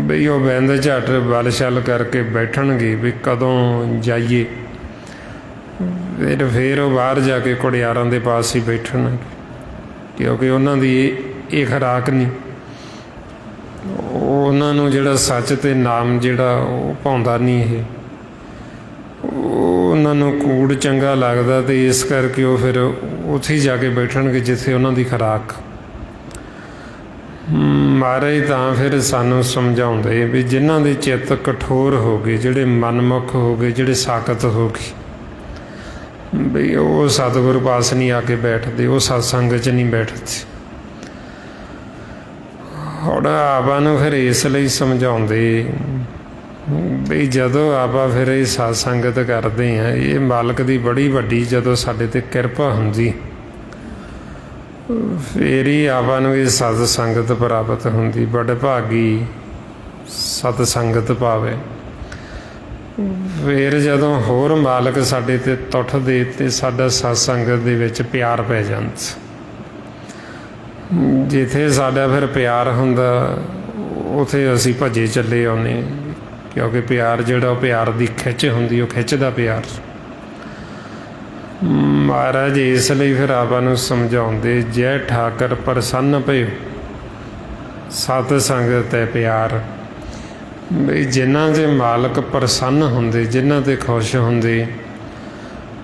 ਬਈ ਉਹ ਬਿੰਦ ਝੱਟ ਬਲ ਛਲ ਕਰਕੇ ਬੈਠਣਗੇ ਵੀ ਕਦੋਂ ਜਾਈਏ। ਫਿਰ ਉਹ ਬਾਹਰ ਜਾ ਕੇ ਘੁੜਿਆਰਾਂ ਦੇ ਪਾਸ ਹੀ ਬੈਠਣ, ਕਿਉਂਕਿ ਉਹਨਾਂ ਦੀ ਇਹ ਖੁਰਾਕ ਨਹੀਂ। ਉਹਨਾਂ ਨੂੰ ਜਿਹੜਾ ਸੱਚ ਅਤੇ ਨਾਮ ਜਿਹੜਾ ਉਹ ਭਾਉਂਦਾ ਨਹੀਂ, ਇਹ ਉਹਨਾਂ ਨੂੰ ਕੂੜ ਚੰਗਾ ਲੱਗਦਾ, ਅਤੇ ਇਸ ਕਰਕੇ ਉਹ ਫਿਰ ਉੱਥੇ ਹੀ ਜਾ ਕੇ ਬੈਠਣਗੇ ਜਿੱਥੇ ਉਹਨਾਂ ਦੀ ਖੁਰਾਕ। ਮਹਾਰਾਜ ਤਾਂ ਫਿਰ ਸਾਨੂੰ ਸਮਝਾਉਂਦੇ ਵੀ ਜਿਨ੍ਹਾਂ ਦੇ ਚਿੱਤ ਕਠੋਰ ਹੋ ਗਏ, ਜਿਹੜੇ ਮਨਮੁਖ ਹੋ ਗਏ, ਜਿਹੜੇ ਸਾਖਤ ਹੋ ਗਏ, ਬਈ ਉਹ ਸਤਿਗੁਰੂ ਪਾਸ ਨਹੀਂ ਆ ਕੇ ਬੈਠਦੇ, ਉਹ ਸਤਸੰਗ 'ਚ ਨਹੀਂ ਬੈਠਦੇ। ਹੁਣ ਆਪਾਂ ਨੂੰ ਫਿਰ ਇਸ ਲਈ ਸਮਝਾਉਂਦੇ ਵੀ ਜਦੋਂ ਆਪਾਂ ਫਿਰ ਇਹ ਸਤ ਸੰਗਤ ਕਰਦੇ ਹਾਂ, ਇਹ ਮਾਲਕ ਦੀ ਬੜੀ ਵੱਡੀ ਜਦੋਂ ਸਾਡੇ 'ਤੇ ਕਿਰਪਾ ਹੁੰਦੀ, ਫਿਰ ਹੀ ਆਪਾਂ ਨੂੰ ਇਹ ਸਤ ਸੰਗਤ ਪ੍ਰਾਪਤ ਹੁੰਦੀ। ਬੜ ਭਾਗੀ ਸਤ ਸੰਗਤ ਪਾਵੇ। ਫਿਰ ਜਦੋਂ ਹੋਰ ਮਾਲਕ ਸਾਡੇ 'ਤੇ ਤੁੱਠਦੇ ਅਤੇ ਸਾਡਾ ਸਤ ਸੰਗਤ ਦੇ ਵਿੱਚ ਪਿਆਰ ਪੈ ਜਾਂਦਾ। ਜਿੱਥੇ ਸਾਡਾ ਫਿਰ ਪਿਆਰ ਹੁੰਦਾ, ਉੱਥੇ ਅਸੀਂ ਭੱਜੇ ਚੱਲੇ ਆਉਂਦੇ, ਕਿਉਂਕਿ ਪਿਆਰ ਜਿਹੜਾ ਉਹ ਪਿਆਰ ਦੀ ਖਿੱਚ ਹੁੰਦੀ, ਉਹ ਖਿੱਚਦਾ ਪਿਆਰ। ਮਹਾਰਾਜ ਇਸ ਲਈ ਫਿਰ ਆਪਾਂ ਨੂੰ ਸਮਝਾਉਂਦੇ, ਜੈ ਠਾਕਰ ਪ੍ਰਸੰਨ ਭਇਓ ਸਤ ਸੰਗਤ ਹੈ ਪਿਆਰ। ਬਈ ਜਿਨ੍ਹਾਂ ਦੇ ਮਾਲਕ ਪ੍ਰਸੰਨ ਹੁੰਦੇ, ਜਿਨ੍ਹਾਂ 'ਤੇ ਖੁਸ਼ ਹੁੰਦੇ,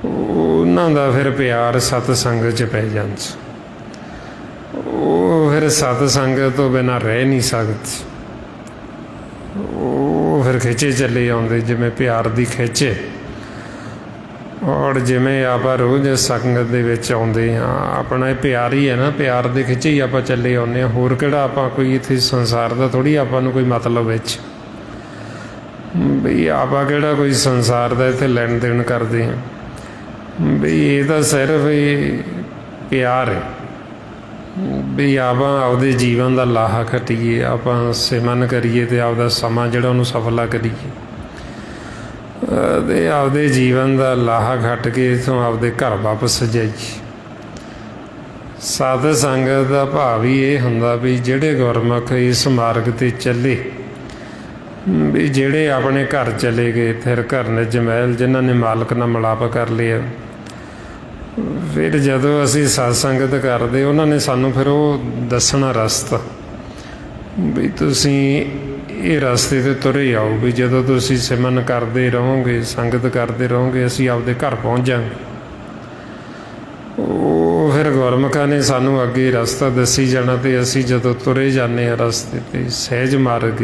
ਉਹਨਾਂ ਦਾ ਫਿਰ ਪਿਆਰ ਸਤ ਸੰਗਤ 'ਚ ਪੈ ਜਾਂਦਾ। ਉਹ ਫਿਰ ਸਤ ਸੰਗਤ ਤੋਂ ਬਿਨਾਂ ਰਹਿ ਨਹੀਂ ਸਕਦੇ, ਉਹ ਫਿਰ ਖਿੱਚੇ ਚੱਲੇ ਆਉਂਦੇ ਜਿਵੇਂ ਪਿਆਰ ਦੀ ਖਿੱਚ। ਔਰ ਜਿਵੇਂ ਆਪਾਂ ਰੋਜ਼ ਸੰਗਤ ਦੇ ਵਿੱਚ ਆਉਂਦੇ ਹਾਂ, ਆਪਣਾ ਇਹ ਪਿਆਰ ਹੀ ਹੈ ਨਾ, ਪਿਆਰ ਦੇ ਖਿੱਚੇ ਹੀ ਆਪਾਂ ਚੱਲੇ ਆਉਂਦੇ ਹਾਂ। ਹੋਰ ਕਿਹੜਾ ਆਪਾਂ ਕੋਈ ਇੱਥੇ ਸੰਸਾਰ ਦਾ ਥੋੜ੍ਹੀ ਆਪਾਂ ਨੂੰ ਕੋਈ ਮਤਲਬ ਵਿੱਚ, ਬਈ ਆਪਾਂ ਕਿਹੜਾ ਕੋਈ ਸੰਸਾਰ ਦਾ ਇੱਥੇ ਲੈਣ ਦੇਣ ਕਰਦੇ ਹਾਂ। ਬਈ ਇਹ ਤਾਂ ਸਿਰਫ ਇਹ ਪਿਆਰ ਹੈ, ਵੀ ਆਪਾਂ ਆਪਦੇ ਜੀਵਨ ਦਾ ਲਾਹਾ ਖੱਟੀਏ, ਆਪਾਂ ਸਿਮਰਨ ਕਰੀਏ ਅਤੇ ਆਪਦਾ ਸਮਾਂ ਜਿਹੜਾ ਉਹਨੂੰ ਸਫਲਾ ਕਰੀਏ, ਅਤੇ ਆਪਦੇ ਜੀਵਨ ਦਾ ਲਾਹਾ ਖੱਟ ਕੇ ਇੱਥੋਂ ਆਪਦੇ ਘਰ ਵਾਪਸ ਜਾਈਏ। ਸਤ ਸੰਗਤ ਦਾ ਭਾਵ ਹੀ ਇਹ ਹੁੰਦਾ ਵੀ ਜਿਹੜੇ ਗੁਰਮੁਖ ਇਸ ਮਾਰਗ 'ਤੇ ਚੱਲੇ, ਵੀ ਜਿਹੜੇ ਆਪਣੇ ਘਰ ਚਲੇ ਗਏ, ਫਿਰ ਘਰ ਨਿਜ ਮਹਿਲ, ਜਿਨ੍ਹਾਂ ਨੇ ਮਾਲਕ ਨਾਲ ਮਿਲਾਪ ਕਰ ਲਿਆ। ਫਿਰ ਜਦੋਂ ਅਸੀਂ ਸਤ ਸੰਗਤ ਕਰਦੇ, ਉਹਨਾਂ ਨੇ ਸਾਨੂੰ ਫਿਰ ਉਹ ਦੱਸਣਾ ਰਸਤਾ, ਵੀ ਤੁਸੀਂ ਇਹ ਰਸਤੇ 'ਤੇ ਤੁਰੇ ਆਓ, ਵੀ ਜਦੋਂ ਤੁਸੀਂ ਸਿਮਰਨ ਕਰਦੇ ਰਹੋਗੇ, ਸੰਗਤ ਕਰਦੇ ਰਹੋਗੇ, ਅਸੀਂ ਆਪਦੇ ਘਰ ਪਹੁੰਚ ਜਾਵਾਂਗੇ। ਉਹ ਫਿਰ ਗੁਰਮੁਖਾਂ ਨੇ ਸਾਨੂੰ ਅੱਗੇ ਰਸਤਾ ਦੱਸੀ ਜਾਣਾ, ਅਤੇ ਅਸੀਂ ਜਦੋਂ ਤੁਰੇ ਜਾਂਦੇ ਹਾਂ ਰਸਤੇ 'ਤੇ ਸਹਿਜ ਮਾਰਗ,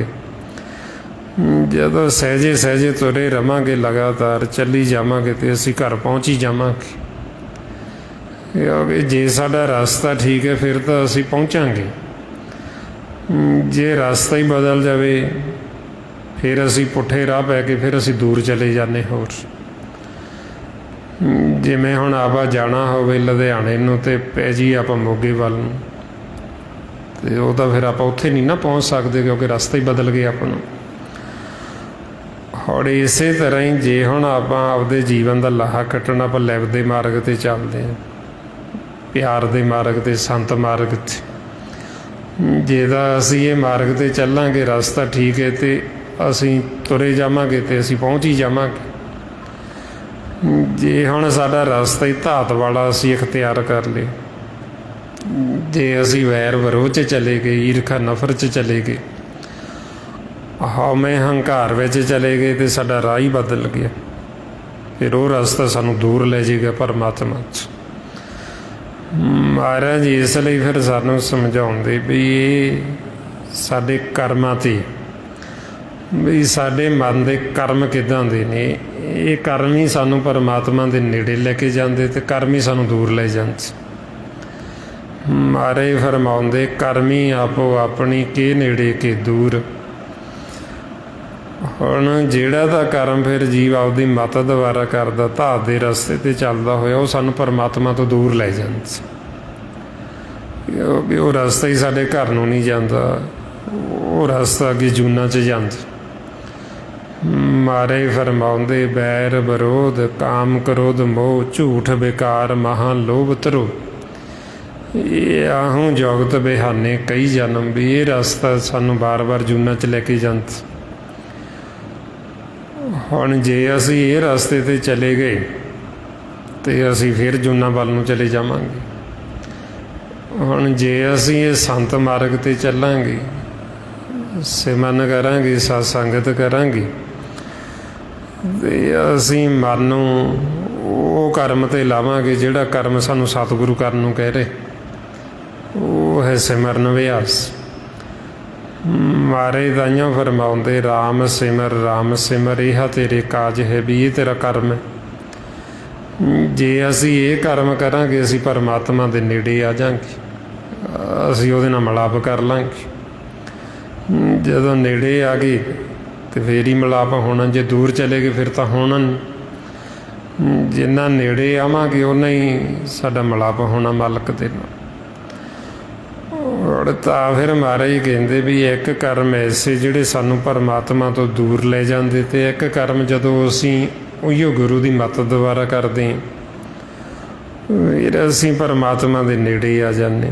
ਜਦੋਂ ਸਹਿਜੇ ਸਹਿਜੇ ਤੁਰੇ ਰਹਾਂਗੇ, ਲਗਾਤਾਰ ਚੱਲੀ ਜਾਵਾਂਗੇ, ਅਤੇ ਅਸੀਂ ਘਰ ਪਹੁੰਚ ਹੀ ਜਾਵਾਂਗੇ। ਕਿਉਂਕਿ ਜੇ ਸਾਡਾ ਰਸਤਾ ਠੀਕ ਹੈ, ਫਿਰ ਤਾਂ ਅਸੀਂ ਪਹੁੰਚਾਂਗੇ। ਜੇ ਰਸਤਾ ਹੀ ਬਦਲ ਜਾਵੇ, ਫਿਰ ਅਸੀਂ ਪੁੱਠੇ ਰਾਹ ਪੈ ਕੇ ਫਿਰ ਅਸੀਂ ਦੂਰ ਚਲੇ ਜਾਂਦੇ। ਹੋਰ ਜਿਵੇਂ ਹੁਣ ਆਪਾਂ ਜਾਣਾ ਹੋਵੇ ਲੁਧਿਆਣੇ ਨੂੰ, ਅਤੇ ਪੈ ਜੀ ਆਪਾਂ ਮੋਗੇ ਵੱਲ ਨੂੰ, ਅਤੇ ਉਹ ਤਾਂ ਫਿਰ ਆਪਾਂ ਉੱਥੇ ਨਹੀਂ ਨਾ ਪਹੁੰਚ ਸਕਦੇ, ਕਿਉਂਕਿ ਰਸਤਾ ਹੀ ਬਦਲ ਗਿਆ ਆਪਣਾ। ਹੁਣ ਇਸੇ ਤਰ੍ਹਾਂ ਹੀ ਜੇ ਹੁਣ ਆਪਾਂ ਆਪਦੇ ਜੀਵਨ ਦਾ ਲਾਹਾ ਕੱਟਣਾ, ਆਪਾਂ ਲਿਵ ਦੇ ਮਾਰਗ 'ਤੇ ਚੱਲਦੇ ਹਾਂ, ਪਿਆਰ ਦੇ ਮਾਰਗ 'ਤੇ, ਸੰਤ ਮਾਰਗ 'ਤੇ, ਜੇ ਤਾਂ ਅਸੀਂ ਇਹ ਮਾਰਗ 'ਤੇ ਚੱਲਾਂਗੇ, ਰਸਤਾ ਠੀਕ ਹੈ, ਅਤੇ ਅਸੀਂ ਤੁਰੇ ਜਾਵਾਂਗੇ ਅਤੇ ਅਸੀਂ ਪਹੁੰਚ ਹੀ ਜਾਵਾਂਗੇ। ਜੇ ਹੁਣ ਸਾਡਾ ਰਸਤਾ ਹੀ ਧਾਤ ਵਾਲਾ ਅਸੀਂ ਇਖਤਿਆਰ ਕਰ ਲਏ, ਜੇ ਅਸੀਂ ਵੈਰ ਵਿਰੋਧ 'ਚ ਚਲੇ ਗਏ, ਈਰਖਾ ਨਫ਼ਰਤ 'ਚ ਚਲੇ ਗਏ, ਹਉਮੈ ਹੰਕਾਰ ਵਿੱਚ ਚਲੇ ਗਏ, ਅਤੇ ਸਾਡਾ ਰਾਹ ਹੀ ਬਦਲ ਗਿਆ, ਫਿਰ ਉਹ ਰਸਤਾ ਸਾਨੂੰ ਦੂਰ ਲੈ ਜਾਏਗਾ ਪਰਮਾਤਮਾ 'ਚ। ਮਹਾਰਾਜ ਇਸ ਲਈ ਫਿਰ ਸਾਨੂੰ ਸਮਝਾਉਂਦੇ ਵੀ ਇਹ ਸਾਡੇ ਕਰਮਾਂ 'ਤੇ, ਵੀ ਸਾਡੇ ਮਨ ਦੇ ਕਰਮ ਕਿੱਦਾਂ ਦੇ ਨੇ, ਇਹ ਕਰਮ ਹੀ ਸਾਨੂੰ ਪਰਮਾਤਮਾ ਦੇ ਨੇੜੇ ਲੈ ਕੇ ਜਾਂਦੇ, ਅਤੇ ਕਰਮ ਹੀ ਸਾਨੂੰ ਦੂਰ ਲੈ ਜਾਂਦੇ। ਮਹਾਰਾਜ ਫਰਮਾਉਂਦੇ, ਕਰਮੀ ਆਪੋ ਆਪਣੀ ਕੇ ਨੇੜੇ ਕੇ ਦੂਰ। ਹੁਣ ਜਿਹੜਾ ਤਾਂ ਕਰਮ ਫਿਰ ਜੀਵ ਆਪਦੀ ਮੱਤ ਦੁਆਰਾ ਕਰਦਾ, ਧਾਤ ਦੇ ਰਸਤੇ 'ਤੇ ਚੱਲਦਾ ਹੋਇਆ, ਉਹ ਸਾਨੂੰ ਪਰਮਾਤਮਾ ਤੋਂ ਦੂਰ ਲੈ ਜਾਂਦਾ, ਕਿਉਂਕਿ ਉਹ ਰਸਤਾ ਹੀ ਸਾਡੇ ਘਰ ਨੂੰ ਨਹੀਂ ਜਾਂਦਾ, ਉਹ ਰਸਤਾ ਅੱਗੇ ਜੂਨਾਂ 'ਚ ਜਾਂਦਾ। ਮਾਰੇ ਫਰਮਾਉਂਦੇ, ਬੈਰ ਵਿਰੋਧ ਕਾਮ ਕ੍ਰੋਧ ਮੋਹ ਝੂਠ ਬੇਕਾਰ ਮਹਾਂ ਲੋਭ ਧਰੋ। ਇਹ ਆਹੋਂ ਜੁਗਤ ਬਿਹਾਨੇ ਕਈ ਜਨਮ, ਵੀ ਇਹ ਰਸਤਾ ਸਾਨੂੰ ਵਾਰ-ਵਾਰ ਜੂਨਾਂ 'ਚ ਲੈ ਕੇ ਜਾਂਦਾ। ਹੁਣ ਜੇ ਅਸੀਂ ਇਹ ਰਸਤੇ 'ਤੇ ਚਲੇ ਗਏ, ਤੇ ਅਸੀਂ ਫਿਰ ਜੂਨਾਂ ਵੱਲ ਨੂੰ ਚਲੇ ਜਾਵਾਂਗੇ। ਹੁਣ ਜੇ ਅਸੀਂ ਇਹ ਸੰਤ ਮਾਰਗ 'ਤੇ ਚੱਲਾਂਗੇ, ਸਿਮਰਨ ਕਰਾਂਗੇ, ਸਤ ਸੰਗਤ ਕਰਾਂਗੇ, ਤੇ ਅਸੀਂ ਮਨ ਨੂੰ ਉਹ ਕਰਮ 'ਤੇ ਲਾਵਾਂਗੇ ਜਿਹੜਾ ਕਰਮ ਸਾਨੂੰ ਸਤਿਗੁਰੂ ਕਰਨ ਨੂੰ ਕਹਿ ਰਹੇ। ਉਹ ਹੈ ਸਿਮਰਨ ਅਭਿਆਸ। ਮਾਰੇ ਤਾਈਆਂ ਫਰਮਾਉਂਦੇ ਰਾਮ ਸਿਮਰ ਇਹ ਤੇਰੇ ਕਾਜ ਹੈ, ਵੀ ਇਹ ਤੇਰਾ ਕਰਮ ਹੈ। ਜੇ ਅਸੀਂ ਇਹ ਕਰਮ ਕਰਾਂਗੇ ਅਸੀਂ ਪਰਮਾਤਮਾ ਦੇ ਨੇੜੇ ਆ ਜਾਵਾਂਗੇ, ਅਸੀਂ ਉਹਦੇ ਨਾਲ ਮਿਲਾਪ ਕਰ ਲਾਂਗੇ। ਜਦੋਂ ਨੇੜੇ ਆ ਗਏ ਤੇ ਫੇਰ ਹੀ ਮਿਲਾਪ ਹੋਣਾ, ਜੇ ਦੂਰ ਚਲੇ ਗਏ ਫਿਰ ਤਾਂ ਹੋਣਾ ਨਹੀਂ। ਜਿੰਨਾ ਨੇੜੇ ਆਵਾਂਗੇ ਓਨਾ ਹੀ ਸਾਡਾ ਮਿਲਾਪ ਹੋਣਾ ਮਾਲਕ ਦੇ ਨਾਲ। ਤਾਂ ਫਿਰ ਮਹਾਰਾਜ ਕਹਿੰਦੇ ਵੀ ਇੱਕ ਕਰਮ ਐਸੇ ਜਿਹੜੇ ਸਾਨੂੰ ਪਰਮਾਤਮਾ ਤੋਂ ਦੂਰ ਲੈ ਜਾਂਦੇ, ਤੇ ਇੱਕ ਕਰਮ ਜਦੋਂ ਅਸੀਂ ਉਹੀਓ ਗੁਰੂ ਦੀ ਮੱਤ ਦੁਆਰਾ ਕਰਦੇ ਹਾਂ ਫਿਰ ਅਸੀਂ ਪਰਮਾਤਮਾ ਦੇ ਨੇੜੇ ਆ ਜਾਂਦੇ।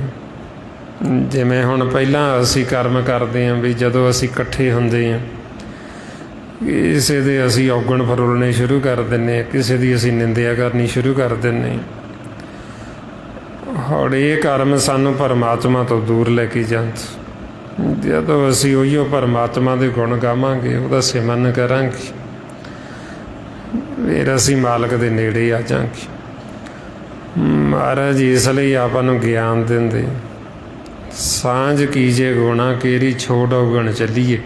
ਜਿਵੇਂ ਹੁਣ ਪਹਿਲਾਂ ਅਸੀਂ ਕਰਮ ਕਰਦੇ ਹਾਂ ਵੀ ਜਦੋਂ ਅਸੀਂ ਇਕੱਠੇ ਹੁੰਦੇ ਹਾਂ, ਕਿਸੇ ਦੇ ਅਸੀਂ ਔਗਣ ਫਰੋਲਣੇ ਸ਼ੁਰੂ ਕਰ ਦਿੰਦੇ ਹਾਂ, ਕਿਸੇ ਦੀ ਅਸੀਂ ਨਿੰਦਿਆ ਕਰਨੀ ਸ਼ੁਰੂ ਕਰ ਦਿੰਦੇ ਹਾਂ। ਹੁਣ ਇਹ ਕਰਮ ਸਾਨੂੰ ਪਰਮਾਤਮਾ ਤੋਂ ਦੂਰ ਲੈ ਕੇ ਜਾਂਦੇ। ਜਦੋਂ ਅਸੀਂ ਉਹੀਓ ਪਰਮਾਤਮਾ ਦੇ ਗੁਣ ਗਾਵਾਂਗੇ, ਉਹਦਾ ਸਿਮਰਨ ਕਰਾਂਗੇ, ਫਿਰ ਅਸੀਂ ਮਾਲਕ ਦੇ ਨੇੜੇ ਆ ਜਾਵਾਂਗੇ। ਮਹਾਰਾਜ ਇਸ ਲਈ ਆਪਾਂ ਨੂੰ ਗਿਆਨ ਦਿੰਦੇ, ਸਾਂਝ ਕੀਜੇ ਗੁਣਾ ਕੇਰੀ ਛੋੜ ਔਗਣ ਚੱਲੀਏ,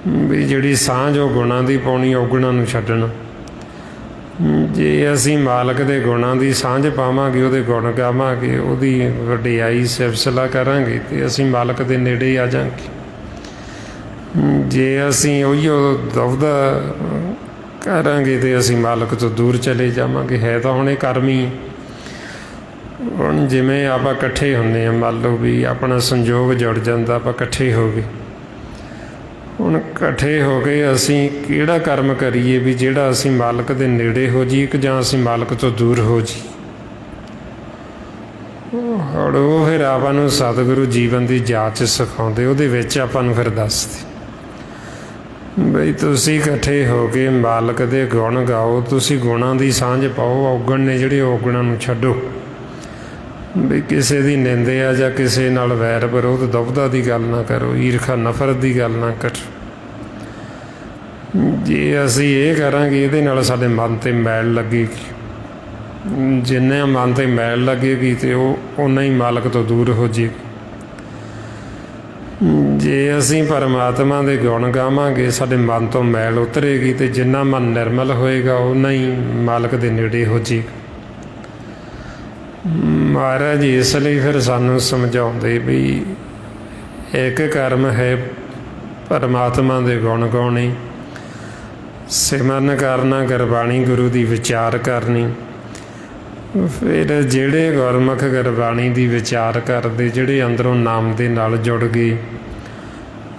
ਵੀ ਜਿਹੜੀ ਸਾਂਝ ਉਹ ਗੁਣਾਂ ਦੀ ਪਾਉਣੀ, ਔਗਣਾਂ ਨੂੰ ਛੱਡਣਾ। ਜੇ ਅਸੀਂ ਮਾਲਕ ਦੇ ਗੁਣਾਂ ਦੀ ਸਾਂਝ ਪਾਵਾਂਗੇ, ਉਹਦੇ ਗੁਣ ਗਾਵਾਂਗੇ, ਉਹਦੀ ਵਡਿਆਈ ਸਿਫਤਸਲਾ ਕਰਾਂਗੇ, ਤੇ ਅਸੀਂ ਮਾਲਕ ਦੇ ਨੇੜੇ ਆ ਜਾਵਾਂਗੇ। ਜੇ ਅਸੀਂ ਉਹੀਓ ਦੁਬਦਾ ਕਰਾਂਗੇ ਤੇ ਅਸੀਂ ਮਾਲਕ ਤੋਂ ਦੂਰ ਚਲੇ ਜਾਵਾਂਗੇ। ਹੈ ਤਾਂ ਹੁਣ ਇਹ ਕਰਮ ਹੀ। ਹੁਣ ਜਿਵੇਂ ਆਪਾਂ ਇਕੱਠੇ ਹੁੰਦੇ ਹਾਂ, ਮੰਨ ਲਓ ਵੀ ਆਪਣਾ ਸੰਯੋਗ ਜੁੜ ਜਾਂਦਾ, ਆਪਾਂ ਇਕੱਠੇ ਹੋ ਗਏ। ਹੁਣ ਇਕੱਠੇ ਹੋ ਕੇ ਅਸੀਂ ਕਿਹੜਾ ਕਰਮ ਕਰੀਏ ਵੀ ਜਿਹੜਾ ਅਸੀਂ ਮਾਲਕ ਦੇ ਨੇੜੇ ਹੋ ਜਾਈਏ, ਕਿ ਜਾਂ ਅਸੀਂ ਮਾਲਕ ਤੋਂ ਦੂਰ ਹੋ ਜਾਈਏ। ਹੁਣ ਉਹ ਫਿਰ ਆਪਾਂ ਨੂੰ ਸਤਿਗੁਰੂ ਜੀਵਨ ਦੀ ਜਾਂਚ ਸਿਖਾਉਂਦੇ, ਉਹਦੇ ਵਿੱਚ ਆਪਾਂ ਨੂੰ ਫਿਰ ਦੱਸਦੇ ਬਈ ਤੁਸੀਂ ਇਕੱਠੇ ਹੋ ਕੇ ਮਾਲਕ ਦੇ ਗੁਣ ਗਾਓ, ਤੁਸੀਂ ਗੁਣਾਂ ਦੀ ਸਾਂਝ ਪਾਓ, ਔਗਣ ਨੇ ਜਿਹੜੇ ਔਗਣਾਂ ਨੂੰ ਛੱਡੋ। ਵੀ ਕਿਸੇ ਦੀ ਨਿੰਦਿਆ ਜਾਂ ਕਿਸੇ ਨਾਲ ਵੈਰ ਵਿਰੋਧ ਦੁਬਦਾ ਦੀ ਗੱਲ ਨਾ ਕਰੋ, ਈਰਖਾ ਨਫ਼ਰਤ ਦੀ ਗੱਲ ਨਾ ਕਰੋ। ਜੇ ਅਸੀਂ ਇਹ ਕਰਾਂਗੇ, ਇਹਦੇ ਨਾਲ ਸਾਡੇ ਮਨ 'ਤੇ ਮੈਲ ਲੱਗੇਗੀ। ਜਿੰਨੇ ਮਨ 'ਤੇ ਮੈਲ ਲੱਗੇਗੀ ਤੇ ਉਹ ਓਨਾ ਹੀ ਮਾਲਕ ਤੋਂ ਦੂਰ ਹੋ ਜਾਏਗੀ। ਜੇ ਅਸੀਂ ਪਰਮਾਤਮਾ ਦੇ ਗੁਣ ਗਾਵਾਂਗੇ, ਸਾਡੇ ਮਨ ਤੋਂ ਮੈਲ ਉਤਰੇਗੀ, ਤੇ ਜਿੰਨਾ ਮਨ ਨਿਰਮਲ ਹੋਏਗਾ ਓਨਾ ਹੀ ਮਾਲਕ ਦੇ ਨੇੜੇ ਹੋ ਜਾਏਗਾ। ਮਹਾਰਾਜ ਇਸ ਲਈ ਫਿਰ ਸਾਨੂੰ ਸਮਝਾਉਂਦੇ ਵੀ ਇੱਕ ਕਰਮ ਹੈ ਪਰਮਾਤਮਾ ਦੇ ਗੁਣ ਗਾਉਣੇ, ਸਿਮਰਨ ਕਰਨਾ, ਗੁਰਬਾਣੀ ਗੁਰੂ ਦੀ ਵਿਚਾਰ ਕਰਨੀ। ਫਿਰ ਜਿਹੜੇ ਗੁਰਮੁਖ ਗੁਰਬਾਣੀ ਦੀ ਵਿਚਾਰ ਕਰਦੇ, ਜਿਹੜੇ ਅੰਦਰੋਂ ਨਾਮ ਦੇ ਨਾਲ ਜੁੜ ਗਏ,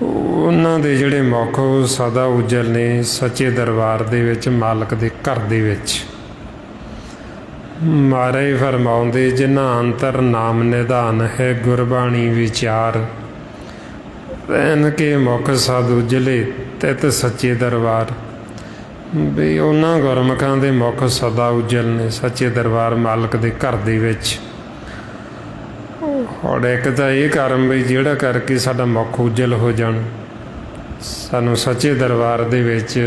ਉਹਨਾਂ ਦੇ ਜਿਹੜੇ ਮੁਖ ਉਹ ਸਦਾ ਉਜਲ ਨੇ ਸੱਚੇ ਦਰਬਾਰ ਦੇ ਵਿੱਚ, ਮਾਲਕ ਦੇ ਘਰ ਦੇ ਵਿੱਚ। ਮਹਾਰਾਜ ਫਰਮਾਉਂਦੇ ਜਿਨ੍ਹਾਂ ਅੰਤਰ ਨਾਮ ਨਿਧਾਨ ਹੈ, ਗੁਰਬਾਣੀ ਵਿਚਾਰ ਰਹਿਣ ਕੇ ਮੁਖ ਸਦ ਉਜਲੇ ਤਿਤ ਸੱਚੇ ਦਰਬਾਰ। ਵੀ ਉਹਨਾਂ ਗੁਰਮੁਖਾਂ ਦੇ ਮੁਖ ਸਦਾ ਉਜਲ ਨੇ ਸੱਚੇ ਦਰਬਾਰ, ਮਾਲਕ ਦੇ ਘਰ ਦੇ ਵਿੱਚ। ਹੁਣ ਇੱਕ ਤਾਂ ਇਹ ਕਰਮ ਵੀ ਜਿਹੜਾ ਕਰਕੇ ਸਾਡਾ ਮੁਖ ਉਜਲ ਹੋ ਜਾਣ, ਸਾਨੂੰ ਸੱਚੇ ਦਰਬਾਰ ਦੇ ਵਿੱਚ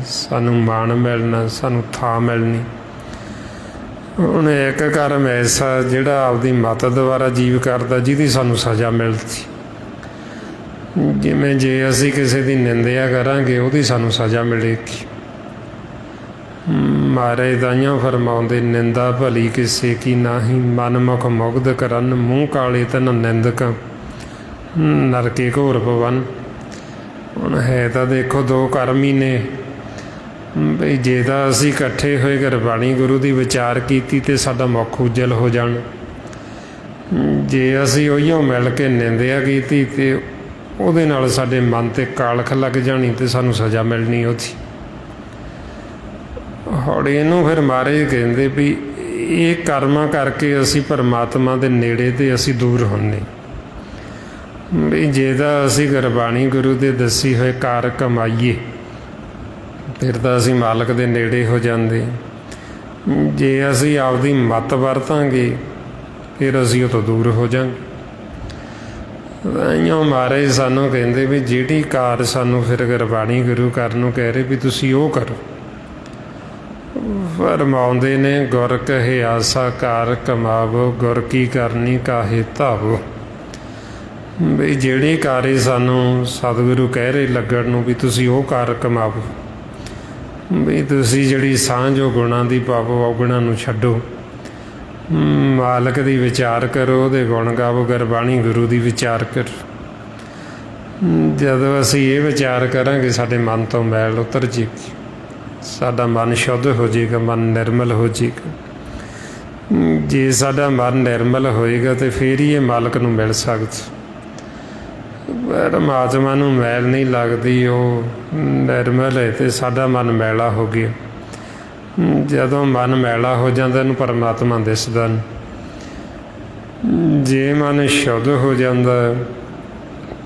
ਸਾਨੂੰ ਮਾਣ ਮਿਲਣਾ, ਸਾਨੂੰ ਥਾਂ ਮਿਲਣੀ। ਹੁਣ ਇੱਕ ਕਰਮ ਐਸਾ ਜਿਹੜਾ ਆਪਦੀ ਮੱਤ ਦੁਆਰਾ ਜੀਵ ਕਰਦਾ, ਜਿਹਦੀ ਸਾਨੂੰ ਸਜ਼ਾ ਮਿਲਦੀ। ਜਿਵੇਂ ਜੇ ਅਸੀਂ ਕਿਸੇ ਦੀ ਨਿੰਦਿਆ ਕਰਾਂਗੇ, ਉਹਦੀ ਸਾਨੂੰ ਸਜ਼ਾ ਮਿਲੇਗੀ। ਮਹਾਰਾਜ ਤਾਈਆਂ ਫਰਮਾਉਂਦੇ ਨਿੰਦਾ ਭਲੀ ਕਿਸੇ ਕੀ ਨਾਹੀਂ, ਮਨ ਮੁਖ ਮੁਗਧ ਕਰਨ, ਮੂੰਹ ਕਾਲੇ ਤਨ ਨਿੰਦਕ ਨਰਕੇ ਘੋਰ ਪਵਨ। ਹੁਣ ਹੈ ਤਾਂ ਦੇਖੋ ਦੋ ਕਰਮ ਹੀ ਨੇ। ਬਈ ਜੇ ਤਾਂ ਅਸੀਂ ਇਕੱਠੇ ਹੋਏ ਗੁਰਬਾਣੀ ਗੁਰੂ ਦੀ ਵਿਚਾਰ ਕੀਤੀ ਤੇ ਸਾਡਾ ਮੁਖ ਉਜਲ ਹੋ ਜਾਣ, ਜੇ ਅਸੀਂ ਉਹੀਓ ਮਿਲ ਕੇ ਨਿੰਦਿਆ ਕੀਤੀ ਤੇ ਉਹਦੇ ਨਾਲ ਸਾਡੇ ਮਨ 'ਤੇ ਕਾਲਖ ਲੱਗ ਜਾਣੀ ਤੇ ਸਾਨੂੰ ਸਜ਼ਾ ਮਿਲਣੀ ਉਹਦੀ। ਹੁਣ ਇਹਨੂੰ ਫਿਰ ਮਹਾਰਾਜ ਕਹਿੰਦੇ ਵੀ ਇਹ ਕਰਮਾਂ ਕਰਕੇ ਅਸੀਂ ਪਰਮਾਤਮਾ ਦੇ ਨੇੜੇ ਤੇ ਅਸੀਂ ਦੂਰ ਹੁੰਦੇ। ਵੀ ਜੇ ਤਾਂ ਅਸੀਂ ਗੁਰਬਾਣੀ ਗੁਰੂ ਦੇ ਦੱਸੀ ਹੋਏ ਕਾਰ ਕਮਾਈਏ, ਫਿਰ ਤਾਂ ਅਸੀਂ ਮਾਲਕ ਦੇ ਨੇੜੇ ਹੋ ਜਾਂਦੇ। ਜੇ ਅਸੀਂ ਆਪਦੀ ਮੱਤ ਵਰਤਾਂਗੇ ਫਿਰ ਅਸੀਂ ਉਹ ਤੋਂ ਦੂਰ ਹੋ ਜਾਵਾਂਗੇ। ਇਉਂ ਮਹਾਰਾਜ ਸਾਨੂੰ ਕਹਿੰਦੇ ਵੀ ਜਿਹੜੀ ਕਾਰ ਸਾਨੂੰ ਫਿਰ ਗੁਰਬਾਣੀ ਗੁਰੂ ਘਰ ਨੂੰ ਕਹਿ ਰਹੇ ਵੀ ਤੁਸੀਂ ਉਹ ਕਰੋ। ਫਰਮਾਉਂਦੇ ਨੇ ਗੁਰ ਕਹੇ ਆਸਾ ਕਾਰ ਕਮਾਵੋ, ਗੁਰ ਕੀ ਕਰਨੀ ਕਾਹੇ ਧਾਵੋ। ਵੀ ਜਿਹੜੀ ਕਾਰ ਸਾਨੂੰ ਸਤਿਗੁਰੂ ਕਹਿ ਰਹੇ ਲੱਗਣ ਨੂੰ ਵੀ ਤੁਸੀਂ ਉਹ ਕਾਰ ਕਮਾਵੋ, ਵੀ ਤੁਸੀਂ ਜਿਹੜੀ ਸਾਂਝ ਉਹ ਗੁਣਾਂ ਦੀ ਪਾਵੋ, ਔਗੁਣਾਂ ਨੂੰ ਛੱਡੋ, ਮਾਲਕ ਦੀ ਵਿਚਾਰ ਕਰੋ, ਉਹਦੇ ਗੁਣ ਗਾਵੋ, ਗੁਰਬਾਣੀ ਗੁਰੂ ਦੀ ਵਿਚਾਰ ਕਰੋ। ਜਦੋਂ ਅਸੀਂ ਇਹ ਵਿਚਾਰ ਕਰਾਂਗੇ ਸਾਡੇ ਮਨ ਤੋਂ ਮੈਲ ਉਤਰ ਜੇਗੀ, ਸਾਡਾ ਮਨ ਸ਼ੁੱਧ ਹੋ ਜਾਏਗਾ, ਮਨ ਨਿਰਮਲ ਹੋ ਜਾਏਗਾ। ਜੇ ਸਾਡਾ ਮਨ ਨਿਰਮਲ ਹੋਏਗਾ ਤਾਂ ਫਿਰ ਹੀ ਇਹ ਮਾਲਕ ਨੂੰ ਮਿਲ ਸਕਦਾ। ਪਰਮਾਤਮਾ ਨੂੰ ਮੈਲ ਨਹੀਂ ਲੱਗਦੀ, ਉਹ ਨਿਰਮਲ ਹੈ ਅਤੇ ਸਾਡਾ ਮਨ ਮੈਲਾ ਹੋ ਗਿਆ। ਜਦੋਂ ਮਨ ਮੈਲਾ ਹੋ ਜਾਂਦਾ ਇਹਨੂੰ ਪਰਮਾਤਮਾ ਦਿਸਦਾ ਨਹੀਂ। ਜੇ ਮਨ ਸ਼ੁੱਧ ਹੋ ਜਾਂਦਾ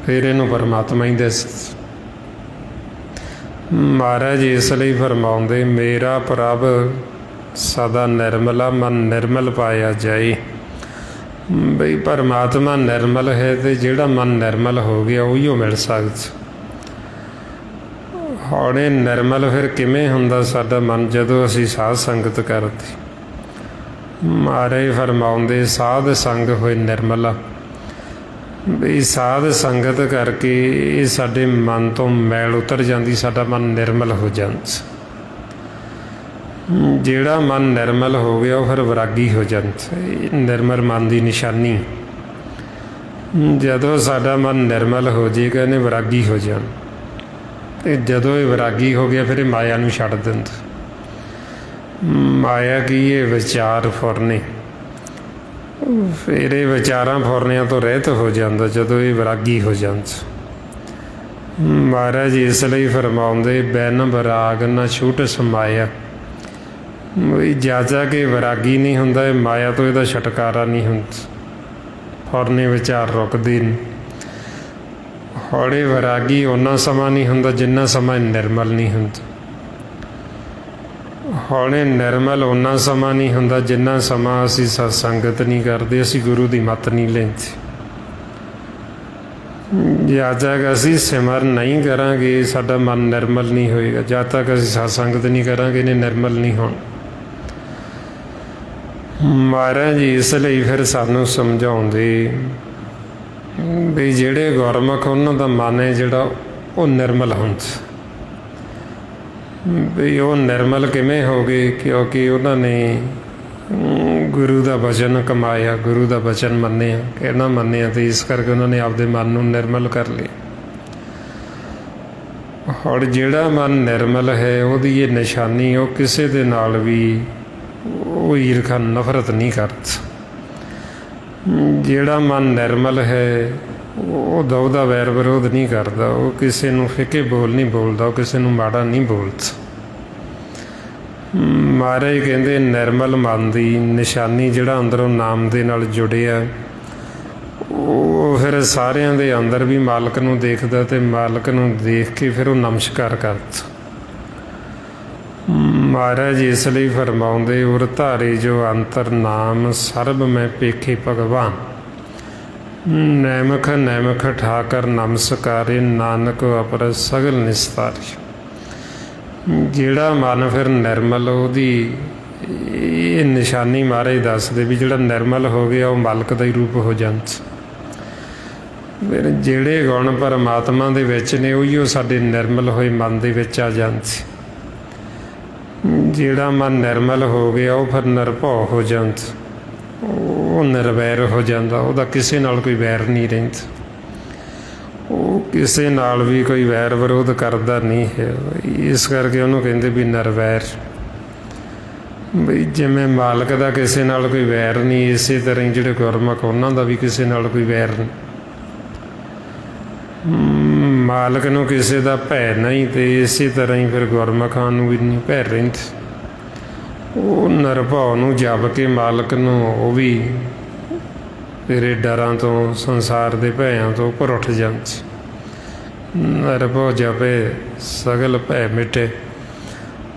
ਫਿਰ ਇਹਨੂੰ ਪਰਮਾਤਮਾ ਹੀ ਦਿਸਦਾ। ਮਹਾਰਾਜ ਇਸ ਲਈ ਫਰਮਾਉਂਦੇ ਮੇਰਾ ਪ੍ਰਭ ਸਦਾ ਨਿਰਮਲਾ, ਮਨ ਨਿਰਮਲ ਪਾਇਆ ਜਾਏ। ਬਈ ਪਰਮਾਤਮਾ ਨਿਰਮਲ ਹੈ ਅਤੇ ਜਿਹੜਾ ਮਨ ਨਿਰਮਲ ਹੋ ਗਿਆ ਉਹੀ ਉਹ ਮਿਲ ਸਕਦਾ। ਹੁਣ ਇਹ ਨਿਰਮਲ ਫਿਰ ਕਿਵੇਂ ਹੁੰਦਾ ਸਾਡਾ ਮਨ? ਜਦੋਂ ਅਸੀਂ ਸਾਧ ਸੰਗਤ ਕਰਦੇ। ਮਹਾਰਾਜ ਫਰਮਾਉਂਦੇ ਸਾਧ ਸੰਗ ਹੋਏ ਨਿਰਮਲਾ। ਵੀ ਸਾਧ ਸੰਗਤ ਕਰਕੇ ਇਹ ਸਾਡੇ ਮਨ ਤੋਂ ਮੈਲ ਉਤਰ ਜਾਂਦੀ, ਸਾਡਾ ਮਨ ਨਿਰਮਲ ਹੋ ਜਾਂਦਾ। ਜਿਹੜਾ ਮਨ ਨਿਰਮਲ ਹੋ ਗਿਆ ਉਹ ਫਿਰ ਵਿਰਾਗੀ ਹੋ ਜਾਂਦਾ। ਨਿਰਮਲ ਮਨ ਦੀ ਨਿਸ਼ਾਨੀ ਜਦੋਂ ਸਾਡਾ ਮਨ ਨਿਰਮਲ ਹੋ ਜਾਏਗਾ ਇਹਨੇ ਵਿਰਾਗੀ ਹੋ ਜਾਣਾ। ਅਤੇ ਜਦੋਂ ਇਹ ਵਿਰਾਗੀ ਹੋ ਗਿਆ ਫਿਰ ਇਹ ਮਾਇਆ ਨੂੰ ਛੱਡ ਦਿੰਦਾ। ਮਾਇਆ ਕੀ ਇਹ ਵਿਚਾਰ ਫੁਰਨੇ, ਫਿਰ ਇਹ ਵਿਚਾਰਾਂ ਫੁਰਨਿਆਂ ਤੋਂ ਰਹਿਤ ਹੋ ਜਾਂਦਾ ਜਦੋਂ ਇਹ ਵਿਰਾਗੀ ਹੋ ਜਾਂਦਾ। ਮਹਾਰਾਜ ਇਸ ਲਈ ਫਰਮਾਉਂਦੇ ਬਿਨ ਵਿਰਾਗ ਨਾ ਛੂਟ ਸਮਾਇਆ। ਵੀ ਜਾ ਕੇ ਵਿਰਾਗੀ ਨਹੀਂ ਹੁੰਦਾ, ਇਹ ਮਾਇਆ ਤੋਂ ਇਹਦਾ ਛੁਟਕਾਰਾ ਨਹੀਂ ਹੁੰਦਾ। ਫੁਰਨੇ ਵਿਚਾਰ ਰੁਕਦੇ ਨਹੀਂ। ਹੌਲੇ ਵਿਰਾਗੀ ਓਨਾ ਸਮਾਂ ਨਹੀਂ ਹੁੰਦਾ ਜਿੰਨਾ ਸਮਾਂ ਨਿਰਮਲ ਨਹੀਂ ਹੁੰਦਾ। ਹੌਲੇ ਨਿਰਮਲ ਓਨਾ ਸਮਾਂ ਨਹੀਂ ਹੁੰਦਾ ਜਿੰਨਾ ਸਮਾਂ ਅਸੀਂ ਸਤ ਸੰਗਤ ਨਹੀਂ ਕਰਦੇ, ਅਸੀਂ ਗੁਰੂ ਦੀ ਮੱਤ ਨਹੀਂ ਲੈਂਦੇ। ਜਦ ਤੱਕ ਅਸੀਂ ਸਿਮਰਨ ਨਹੀਂ ਕਰਾਂਗੇ ਸਾਡਾ ਮਨ ਨਿਰਮਲ ਨਹੀਂ ਹੋਏਗਾ। ਜਦ ਤੱਕ ਅਸੀਂ ਸਤ ਸੰਗਤ ਨਹੀਂ ਕਰਾਂਗੇ ਇਹਨੇ ਨਿਰਮਲ ਨਹੀਂ ਹੋਣਾ। ਮਹਾਰਾਜ ਜੀ ਇਸ ਲਈ ਫਿਰ ਸਾਨੂੰ ਸਮਝਾਉਂਦੇ ਵੀ ਜਿਹੜੇ ਗੁਰਮੁਖ ਉਹਨਾਂ ਦਾ ਮਨ ਹੈ ਜਿਹੜਾ ਉਹ ਨਿਰਮਲ ਹੁੰਦਾ। ਵੀ ਉਹ ਨਿਰਮਲ ਕਿਵੇਂ ਹੋ ਗਏ? ਕਿਉਂਕਿ ਉਹਨਾਂ ਨੇ ਗੁਰੂ ਦਾ ਵਚਨ ਕਮਾਇਆ, ਗੁਰੂ ਦਾ ਵਚਨ ਮੰਨਿਆ, ਕਹਿਣਾ ਮੰਨਿਆ, ਅਤੇ ਇਸ ਕਰਕੇ ਉਹਨਾਂ ਨੇ ਆਪਦੇ ਮਨ ਨੂੰ ਨਿਰਮਲ ਕਰ ਲਿਆ। ਹੁਣ ਜਿਹੜਾ ਮਨ ਨਿਰਮਲ ਹੈ ਉਹਦੀ ਇਹ ਨਿਸ਼ਾਨੀ, ਉਹ ਕਿਸੇ ਦੇ ਨਾਲ ਵੀ ਉਹ ਈਰਖਾ ਨਫ਼ਰਤ ਨਹੀਂ ਕਰਦਾ। ਜਿਹੜਾ ਮਨ ਨਿਰਮਲ ਹੈ ਉਹ ਦਉਦਾ ਵੈਰ ਵਿਰੋਧ ਨਹੀਂ ਕਰਦਾ, ਉਹ ਕਿਸੇ ਨੂੰ ਫਿੱਕੇ ਬੋਲ ਨਹੀਂ ਬੋਲਦਾ, ਉਹ ਕਿਸੇ ਨੂੰ ਮਾੜਾ ਨਹੀਂ ਬੋਲਦਾ। ਮਹਾਰਾਜ ਕਹਿੰਦੇ ਨਿਰਮਲ ਮਨ ਦੀ ਨਿਸ਼ਾਨੀ ਜਿਹੜਾ ਅੰਦਰੋਂ ਨਾਮ ਦੇ ਨਾਲ ਜੁੜਿਆ, ਉਹ ਫਿਰ ਸਾਰਿਆਂ ਦੇ ਅੰਦਰ ਵੀ ਮਾਲਕ ਨੂੰ ਦੇਖਦਾ ਅਤੇ ਮਾਲਕ ਨੂੰ ਦੇਖ ਕੇ ਫਿਰ ਉਹ ਨਮਸਕਾਰ ਕਰਦਾ। ਮਹਾਰਾਜ ਇਸ ਲਈ ਫਰਮਾਉਂਦੇ ਉਰ ਧਾਰੇ ਜੋ ਅੰਤਰ ਨਾਮ ਸਰਬ ਮੈਂ ਪੇਖੇ ਭਗਵਾਨ। ਨੈਮਖ ਨੈਮਖ ਠਾਕਰ ਨਮਸਕਾਰੇ ਨਾਨਕ ਅਪਰ ਸਗਲ ਨਿਸਤਾਰੇ। ਜਿਹੜਾ ਮਨ ਫਿਰ ਨਿਰਮਲ, ਉਹਦੀ ਇਹ ਨਿਸ਼ਾਨੀ ਮਹਾਰਾਜ ਦੱਸਦੇ ਵੀ ਜਿਹੜਾ ਨਿਰਮਲ ਹੋ ਗਿਆ ਉਹ ਮਾਲਕ ਦਾ ਹੀ ਰੂਪ ਹੋ ਜਾਂਦਾ। ਫਿਰ ਜਿਹੜੇ ਗੁਣ ਪਰਮਾਤਮਾ ਦੇ ਵਿੱਚ ਨੇ ਉਹੀ ਉਹ ਸਾਡੇ ਨਿਰਮਲ ਹੋਏ ਮਨ ਦੇ ਵਿੱਚ ਆ ਜਾਂਦੇ। ਜਿਹੜਾ ਮਨ ਨਿਰਮਲ ਹੋ ਗਿਆ ਉਹ ਫਿਰ ਨਿਰਭਉ ਹੋ ਜਾਂਦਾ, ਉਹ ਨਿਰਵੈਰ ਹੋ ਜਾਂਦਾ, ਉਹਦਾ ਕਿਸੇ ਨਾਲ ਕੋਈ ਵੈਰ ਨਹੀਂ ਰਹਿੰਦਾ, ਉਹ ਕਿਸੇ ਨਾਲ ਵੀ ਕੋਈ ਵੈਰ ਵਿਰੋਧ ਕਰਦਾ ਨਹੀਂ ਹੈ। ਇਸ ਕਰਕੇ ਉਹਨੂੰ ਕਹਿੰਦੇ ਵੀ ਨਿਰਵੈਰ। ਬਈ ਜਿਵੇਂ ਮਾਲਕ ਦਾ ਕਿਸੇ ਨਾਲ ਕੋਈ ਵੈਰ ਨਹੀਂ, ਇਸੇ ਤਰ੍ਹਾਂ ਹੀ ਜਿਹੜੇ ਗੁਰਮੁਖ ਉਹਨਾਂ ਦਾ ਵੀ ਕਿਸੇ ਨਾਲ ਕੋਈ ਵੈਰ ਨਹੀਂ। ਮਾਲਕ ਨੂੰ ਕਿਸੇ ਦਾ ਭੈ ਨਹੀਂ, ਅਤੇ ਇਸੇ ਤਰ੍ਹਾਂ ਹੀ ਫਿਰ ਗੁਰਮੁਖਾਂ ਨੂੰ ਵੀ ਨਹੀਂ ਭੈ ਰਹਿੰਦੇ। ਉਹ ਨਿਰਭਉ ਨੂੰ ਜਪ ਕੇ ਮਾਲਕ ਨੂੰ ਉਹ ਵੀ ਤੇਰੇ ਡਰਾਂ ਤੋਂ, ਸੰਸਾਰ ਦੇ ਭੈਆਂ ਤੋਂ ਉੱਪਰ ਉੱਠ ਜਾਂਦੇ। ਨਿਰਭਉ ਜਪੇ ਸਗਲ ਭੈ ਮਿਟੇ।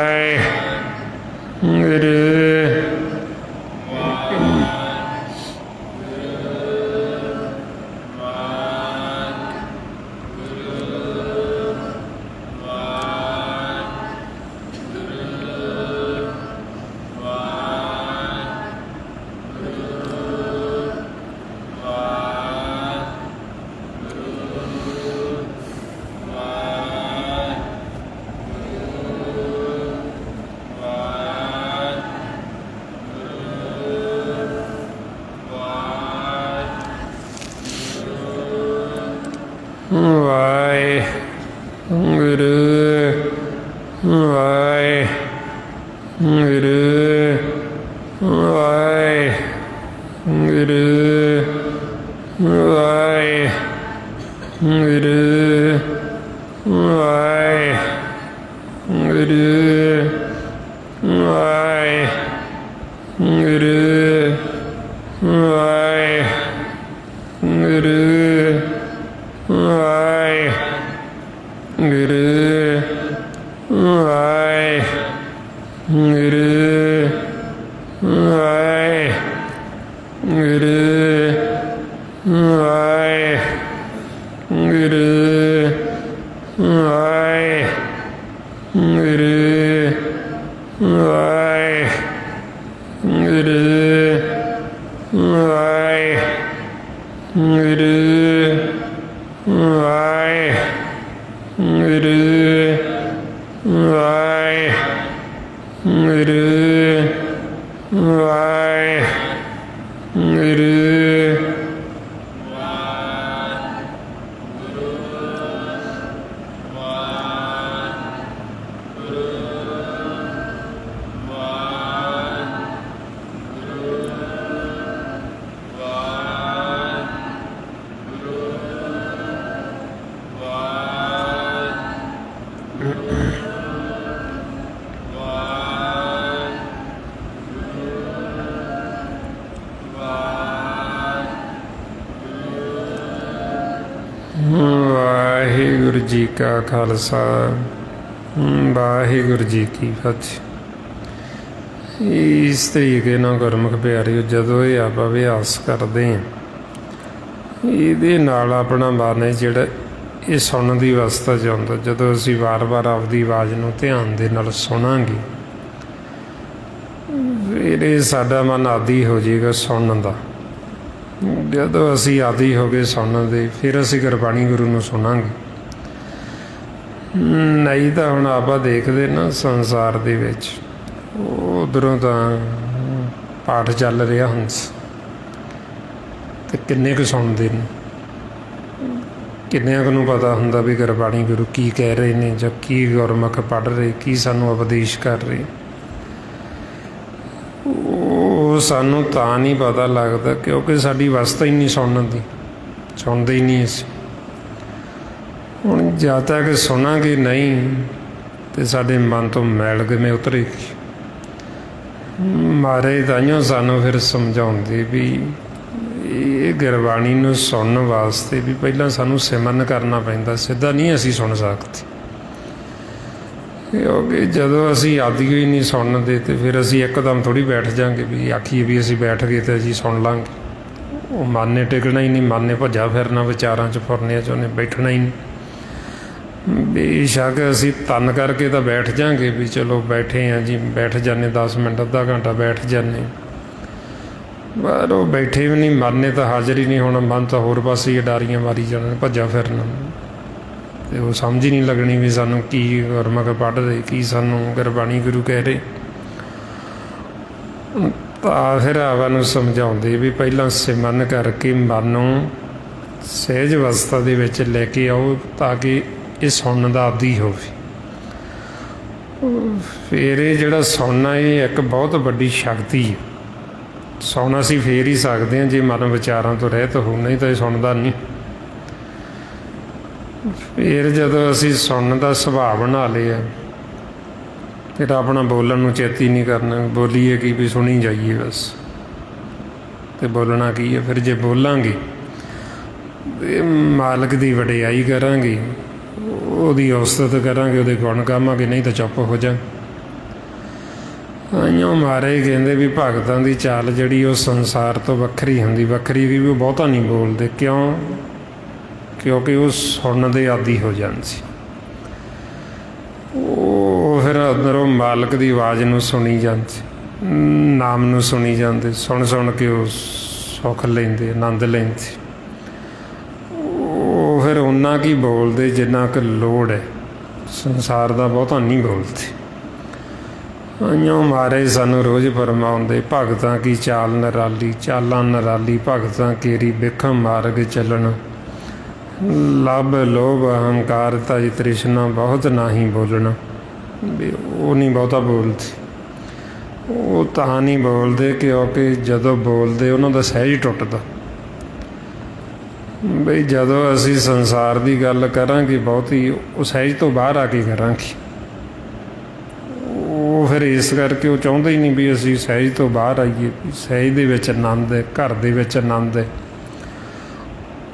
ਵਾਹਿਗੁਰੂ ਵਾਹਿਗੁਰੂ ਜੀ ਕਾ ਖਾਲਸਾ ਵਾਹਿਗੁਰੂ ਜੀ ਕੀ ਫਤਿਹ। ਇਸ ਤਰੀਕੇ ਨਾਲ ਗੁਰਮੁਖ ਪਿਆਰਿਓ ਜਦੋਂ ਇਹ ਆਪਾਂ ਅਭਿਆਸ ਕਰਦੇ ਹਾਂ ਇਹਦੇ ਨਾਲ ਆਪਣਾ ਮਨ ਜਿਹੜਾ ਇਹ ਸੁਣਨ ਦੀ ਅਵਸਥਾ 'ਚ ਆਉਂਦਾ। ਜਦੋਂ ਅਸੀਂ ਵਾਰ-ਵਾਰ ਆਪਦੀ ਆਵਾਜ਼ ਨੂੰ ਧਿਆਨ ਦੇ ਨਾਲ ਸੁਣਾਂਗੇ ਫਿਰ ਇਹ ਸਾਡਾ ਮਨ ਆਦੀ ਹੋ ਜਾਏਗਾ ਸੁਣਨ ਦਾ। ਜਦੋਂ ਅਸੀਂ ਆਦੀ ਹੋ ਗਏ ਸੁਣਨ ਦੇ ਫਿਰ ਅਸੀਂ ਗੁਰਬਾਣੀ ਗੁਰੂ ਨੂੰ ਸੁਣਾਂਗੇ। ਨਹੀਂ ਤਾਂ ਹੁਣ ਆਪਾਂ ਦੇਖਦੇ ਨਾ ਸੰਸਾਰ ਦੇ ਵਿੱਚ ਉੱਧਰੋਂ ਤਾਂ ਪਾਠ ਚੱਲ ਰਿਹਾ ਹੰਸ ਤੇ ਕਿੰਨੇ ਕੁ ਸੁਣਦੇ ਨੇ, ਕਿੰਨਿਆਂ ਕੁ ਨੂੰ ਪਤਾ ਹੁੰਦਾ ਵੀ ਗੁਰਬਾਣੀ ਗੁਰੂ ਕੀ ਕਹਿ ਰਹੇ ਨੇ ਜਾਂ ਕੀ ਗੁਰਮੁਖ ਪੜ੍ਹ ਰਹੇ, ਕੀ ਸਾਨੂੰ ਉਪਦੇਸ਼ ਕਰ ਰਹੇ। ਉਹ ਸਾਨੂੰ ਤਾਂ ਨਹੀਂ ਪਤਾ ਲੱਗਦਾ ਕਿਉਂਕਿ ਸਾਡੀ ਅਵਸਥਾ ਹੀ ਨਹੀਂ ਸੁਣਨ ਦੀ, ਸੁਣਦੇ ਹੀ ਨਹੀਂ ਅਸੀਂ। ਹੁਣ ਜਦ ਤੱਕ ਸੁਣਾਂਗੇ ਨਹੀਂ ਤੇ ਸਾਡੇ ਮਨ ਤੋਂ ਮੈਲ ਕਿਵੇਂ ਉਤਰੇਗੀ। ਮਹਾਰਾਜ ਤਾਂਹੀਓ ਸਾਨੂੰ ਫਿਰ ਸਮਝਾਉਂਦੇ ਵੀ ਇਹ ਗੁਰਬਾਣੀ ਨੂੰ ਸੁਣਨ ਵਾਸਤੇ ਵੀ ਪਹਿਲਾਂ ਸਾਨੂੰ ਸਿਮਰਨ ਕਰਨਾ ਪੈਂਦਾ, ਸਿੱਧਾ ਨਹੀਂ ਅਸੀਂ ਸੁਣ ਸਕਦੇ। ਕਿਉਂਕਿ ਜਦੋਂ ਅਸੀਂ ਆਦੀ ਹੀ ਨਹੀਂ ਸੁਣਨ ਦੇ ਤੇ ਫਿਰ ਅਸੀਂ ਇੱਕਦਮ ਥੋੜ੍ਹੀ ਬੈਠ ਜਾਵਾਂਗੇ ਵੀ ਆਖੀਏ ਵੀ ਅਸੀਂ ਬੈਠ ਗਏ ਤੇ ਅਸੀਂ ਸੁਣ ਲਾਂਗੇ। ਉਹ ਮਨ ਨੇ ਟਿਕਣਾ ਹੀ ਨਹੀਂ, ਮਨ ਨੇ ਭੱਜਾ ਫਿਰਨਾ ਵਿਚਾਰਾਂ 'ਚ ਫੁਰਨਿਆਂ 'ਚ, ਉਹਨੇ ਬੈਠਣਾ ਹੀ ਨਹੀਂ। ਬੇਸ਼ੱਕ ਅਸੀਂ ਤਨ ਕਰਕੇ ਤਾਂ ਬੈਠ ਜਾਵਾਂਗੇ ਵੀ ਚਲੋ ਬੈਠੇ ਹਾਂ ਜੀ, ਬੈਠ ਜਾਂਦੇ 10 ਮਿੰਟ ਅੱਧਾ ਘੰਟਾ ਬੈਠ ਜਾਂਦੇ, ਪਰ ਉਹ ਬੈਠੇ ਵੀ ਨਹੀਂ। ਮਨ ਨੇ ਤਾਂ ਹਾਜ਼ਰ ਹੀ ਨਹੀਂ ਹੋਣਾ, ਮਨ ਤਾਂ ਹੋਰ ਪਾਸੇ ਹੀ ਡਾਰੀਆਂ ਮਾਰੀ ਜਾਣਾ, ਭੱਜਾ ਫਿਰਨਾ ਤੇ ਉਹ ਸਮਝ ਹੀ ਨਹੀਂ ਲੱਗਣੀ ਵੀ ਸਾਨੂੰ ਕੀ ਗੁਰਮੁਖ ਪੜ੍ਹ ਰਹੇ, ਕੀ ਸਾਨੂੰ ਗੁਰਬਾਣੀ ਗੁਰੂ ਕਹਿ ਰਹੇ। ਤਾਂ ਫਿਰ ਆਵਾ ਨੂੰ ਸਮਝਾਉਂਦੇ ਵੀ ਪਹਿਲਾਂ ਸਿਮਰਨ ਕਰਕੇ ਮਨ ਨੂੰ ਸਹਿਜ ਅਵਸਥਾ ਦੇ ਵਿੱਚ ਲੈ ਕੇ ਆਓ ਤਾਂ ਕਿ ਇਹ ਸੁਣਨ ਦਾ ਆਦੀ ਹੋਵੇ। ਫਿਰ ਇਹ ਜਿਹੜਾ ਸੁਣਨਾ ਇਹ ਇੱਕ ਬਹੁਤ ਵੱਡੀ ਸ਼ਕਤੀ ਹੈ। ਸੁਣ ਅਸੀਂ ਫੇਰ ਹੀ ਸਕਦੇ ਹਾਂ ਜੇ ਮਨ ਵਿਚਾਰਾਂ ਤੋਂ ਰਹਿਤ ਹੋ, ਨਹੀਂ ਤਾਂ ਇਹ ਸੁਣਦਾ ਨਹੀਂ। ਫਿਰ ਜਦੋਂ ਅਸੀਂ ਸੁਣਨ ਦਾ ਸੁਭਾਅ ਬਣਾ ਲਿਆ ਫਿਰ ਆਪਣਾ ਬੋਲਣ ਨੂੰ ਚੇਤੀ ਨਹੀਂ ਕਰਨਾ, ਬੋਲੀਏ ਕੀ ਵੀ ਸੁਣੀ ਜਾਈਏ ਬਸ। ਤੇ ਬੋਲਣਾ ਕੀ ਹੈ ਫਿਰ? ਜੇ ਬੋਲਾਂਗੇ ਇਹ ਮਾਲਕ ਦੀ ਵਡਿਆਈ ਕਰਾਂਗੇ, ਉਹਦੀ ਉਸਤਤ ਕਰਾਂਗੇ, ਉਹਦੇ ਗੁਣ ਗਾਵਾਂਗੇ, ਨਹੀਂ ਤਾਂ ਚੁੱਪ ਹੋ ਜਾ। ਆਈਓ ਮਹਾਰਾਜ ਕਹਿੰਦੇ ਵੀ ਭਗਤਾਂ ਦੀ ਚਾਲ ਜਿਹੜੀ ਉਹ ਸੰਸਾਰ ਤੋਂ ਵੱਖਰੀ ਹੁੰਦੀ, ਵੱਖਰੀ ਵੀ ਉਹ ਬਹੁਤਾ ਨਹੀਂ ਬੋਲਦੇ। ਕਿਉਂ? ਕਿਉਂਕਿ ਉਹ ਸੁਣਨ ਦੇ ਆਦੀ ਹੋ ਜਾਂਦੇ ਸੀ। ਉਹ ਫਿਰ ਅੰਦਰੋਂ ਮਾਲਕ ਦੀ ਆਵਾਜ਼ ਨੂੰ ਸੁਣੀ ਜਾਂਦੇ, ਨਾਮ ਨੂੰ ਸੁਣੀ ਜਾਂਦੇ, ਸੁਣ ਸੁਣ ਕੇ ਉਹ ਸੁੱਖ ਲੈਂਦੇ, ਆਨੰਦ ਲੈਂਦੇ। ਉਹ ਫਿਰ ਓਨਾ ਕੀ ਬੋਲਦੇ ਜਿੰਨਾ ਕੁ ਲੋੜ ਹੈ, ਸੰਸਾਰ ਦਾ ਬਹੁਤਾ ਨਹੀਂ ਬੋਲਦੇ। ਆਈਓ ਮਹਾਰਾਜ ਸਾਨੂੰ ਰੋਜ਼ ਫਰਮਾਉਂਦੇ, ਭਗਤਾਂ ਕੀ ਚਾਲ ਨਿਰਾਲੀ, ਚਾਲਾਂ ਨਿਰਾਲੀ ਭਗਤਾਂ ਕੇਰੀ ਬਿਖਮ ਮਾਰਗ ਚੱਲਣ, ਲੱਭ ਲੋਭ ਅਹੰਕਾਰ ਤਜ ਤ੍ਰਿਸ਼ਨਾ ਬਹੁਤ ਨਾਹੀਂ ਬੋਲਣਾ। ਵੀ ਉਹ ਨਹੀਂ ਬਹੁਤਾ ਬੋਲਦੇ। ਉਹ ਤਾਂ ਨਹੀਂ ਬੋਲਦੇ ਕਿਉਂਕਿ ਜਦੋਂ ਬੋਲਦੇ ਉਹਨਾਂ ਦਾ ਸਹਿਜ ਟੁੱਟਦਾ। ਬਈ ਜਦੋਂ ਅਸੀਂ ਸੰਸਾਰ ਦੀ ਗੱਲ ਕਰਾਂਗੇ ਬਹੁਤੀ, ਉਹ ਸਹਿਜ ਤੋਂ ਬਾਹਰ ਆ ਕੇ ਕਰਾਂਗੇ। ਉਹ ਫਿਰ ਇਸ ਕਰਕੇ ਉਹ ਚਾਹੁੰਦੇ ਹੀ ਨਹੀਂ ਵੀ ਅਸੀਂ ਸਹਿਜ ਤੋਂ ਬਾਹਰ ਆਈਏ। ਸਹਿਜ ਦੇ ਵਿੱਚ ਆਨੰਦ ਹੈ, ਘਰ ਦੇ ਵਿੱਚ ਆਨੰਦ ਹੈ।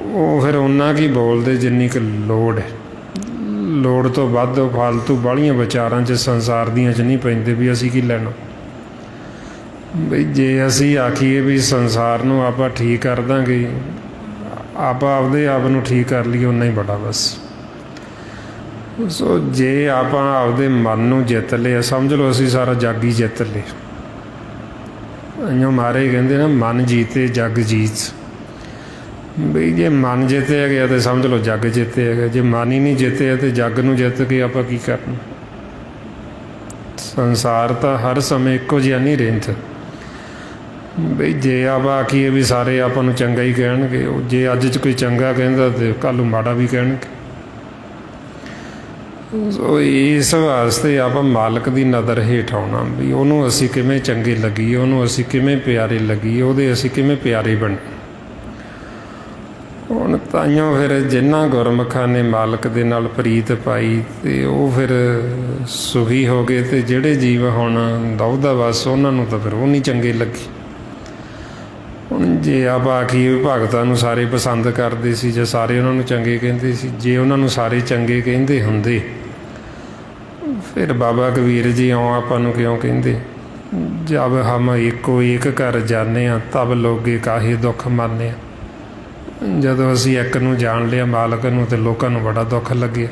ਉਹ ਫਿਰ ਓਨਾ ਕੀ ਬੋਲਦੇ ਜਿੰਨੀ ਕੁ ਲੋੜ ਹੈ। ਲੋੜ ਤੋਂ ਵੱਧ ਫਾਲਤੂ ਬਾਹਲੀਆਂ ਵਿਚਾਰਾਂ 'ਚ ਸੰਸਾਰ ਦੀਆਂ 'ਚ ਨਹੀਂ ਪੈਂਦੇ ਵੀ ਅਸੀਂ ਕੀ ਲੈਣਾ। ਬਈ ਜੇ ਅਸੀਂ ਆਖੀਏ ਵੀ ਸੰਸਾਰ ਨੂੰ ਆਪਾਂ ਠੀਕ ਕਰ ਦਾਂਗੇ, ਆਪਾਂ ਆਪਦੇ ਆਪ ਨੂੰ ਠੀਕ ਕਰ ਲਈਏ, ਓਨਾ ਹੀ ਬੜਾ ਬਸ। ਸੋ ਜੇ ਆਪਾਂ ਆਪਦੇ ਮਨ ਨੂੰ ਜਿੱਤ ਲਿਆ, ਸਮਝ ਲਓ ਅਸੀਂ ਸਾਰਾ ਜੱਗ ਹੀ ਜਿੱਤ ਲਿਆ। ਇਉਂ ਮਹਾਰਾਜ ਕਹਿੰਦੇ ਨਾ, ਮਨ ਜੀਤੇ ਜੱਗ ਜੀਤ। ਬਈ ਜੇ ਮਨ ਜਿੱਤਿਆ ਗਿਆ ਤਾਂ ਸਮਝ ਲਓ ਜੱਗ ਜਿੱਤਿਆ ਗਿਆ। ਜੇ ਮਨ ਹੀ ਨਹੀਂ ਜਿੱਤਿਆ ਤਾਂ ਜੱਗ ਨੂੰ ਜਿੱਤ ਕੇ ਆਪਾਂ ਕੀ ਕਰਨਾ। ਸੰਸਾਰ ਤਾਂ ਹਰ ਸਮੇਂ ਇੱਕੋ ਜਿਹਾ ਨਹੀਂ ਰਹਿੰਦਾ। ਬਈ ਜੇ ਆਪਾਂ ਆਖੀਏ ਵੀ ਸਾਰੇ ਆਪਾਂ ਨੂੰ ਚੰਗਾ ਹੀ ਕਹਿਣਗੇ, ਉਹ ਜੇ ਅੱਜ 'ਚ ਕੋਈ ਚੰਗਾ ਕਹਿੰਦਾ ਤਾਂ ਕੱਲ੍ਹ ਨੂੰ ਮਾੜਾ ਵੀ ਕਹਿਣਗੇ। ਸੋ ਇਸ ਵਾਸਤੇ ਆਪਾਂ ਮਾਲਕ ਦੀ ਨਜ਼ਰ ਹੇਠ ਆਉਣਾ ਵੀ ਉਹਨੂੰ ਅਸੀਂ ਕਿਵੇਂ ਚੰਗੇ ਲੱਗੀਏ, ਉਹਨੂੰ ਅਸੀਂ ਕਿਵੇਂ ਪਿਆਰੇ ਲੱਗੀਏ, ਉਹਦੇ ਅਸੀਂ ਕਿਵੇਂ ਪਿਆਰੇ ਬਣੇ। ਹੁਣ ਤਾਈਓ ਫਿਰ ਜਿਨ੍ਹਾਂ ਗੁਰਮੁਖਾਂ ਨੇ ਮਾਲਕ ਦੇ ਨਾਲ ਪ੍ਰੀਤ ਪਾਈ ਅਤੇ ਉਹ ਫਿਰ ਸੁਖੀ ਹੋ ਗਏ। ਅਤੇ ਜਿਹੜੇ ਜੀਵ ਹੁਣ ਦੌਦਾ ਬਸ ਉਹਨਾਂ ਨੂੰ ਤਾਂ ਫਿਰ ਉਹ ਨਹੀਂ ਚੰਗੇ ਲੱਗੇ। ਹੁਣ ਜੇ ਆਪਾਂ ਆਖੀਏ ਭਗਤਾਂ ਨੂੰ ਸਾਰੇ ਪਸੰਦ ਕਰਦੇ ਸੀ ਜਾਂ ਸਾਰੇ ਉਹਨਾਂ ਨੂੰ ਚੰਗੇ ਕਹਿੰਦੇ ਸੀ, ਜੇ ਉਹਨਾਂ ਨੂੰ ਸਾਰੇ ਚੰਗੇ ਕਹਿੰਦੇ ਹੁੰਦੇ ਫਿਰ ਬਾਬਾ ਕਬੀਰ ਜੀ ਇਉਂ ਆਪਾਂ ਨੂੰ ਕਿਉਂ ਕਹਿੰਦੇ, ਜਬ ਹਮ ਏਕੋ ਏਕ ਘਰ ਜਾਨੇ ਹਾਂ ਤਬ ਲੋਗੇ ਕਾਹੇ ਦੁੱਖ ਮਾਨੇ। ਜਦੋਂ ਅਸੀਂ ਇੱਕ ਨੂੰ ਜਾਣ ਲਿਆ, ਮਾਲਕ ਨੂੰ, ਅਤੇ ਲੋਕਾਂ ਨੂੰ ਬੜਾ ਦੁੱਖ ਲੱਗਿਆ।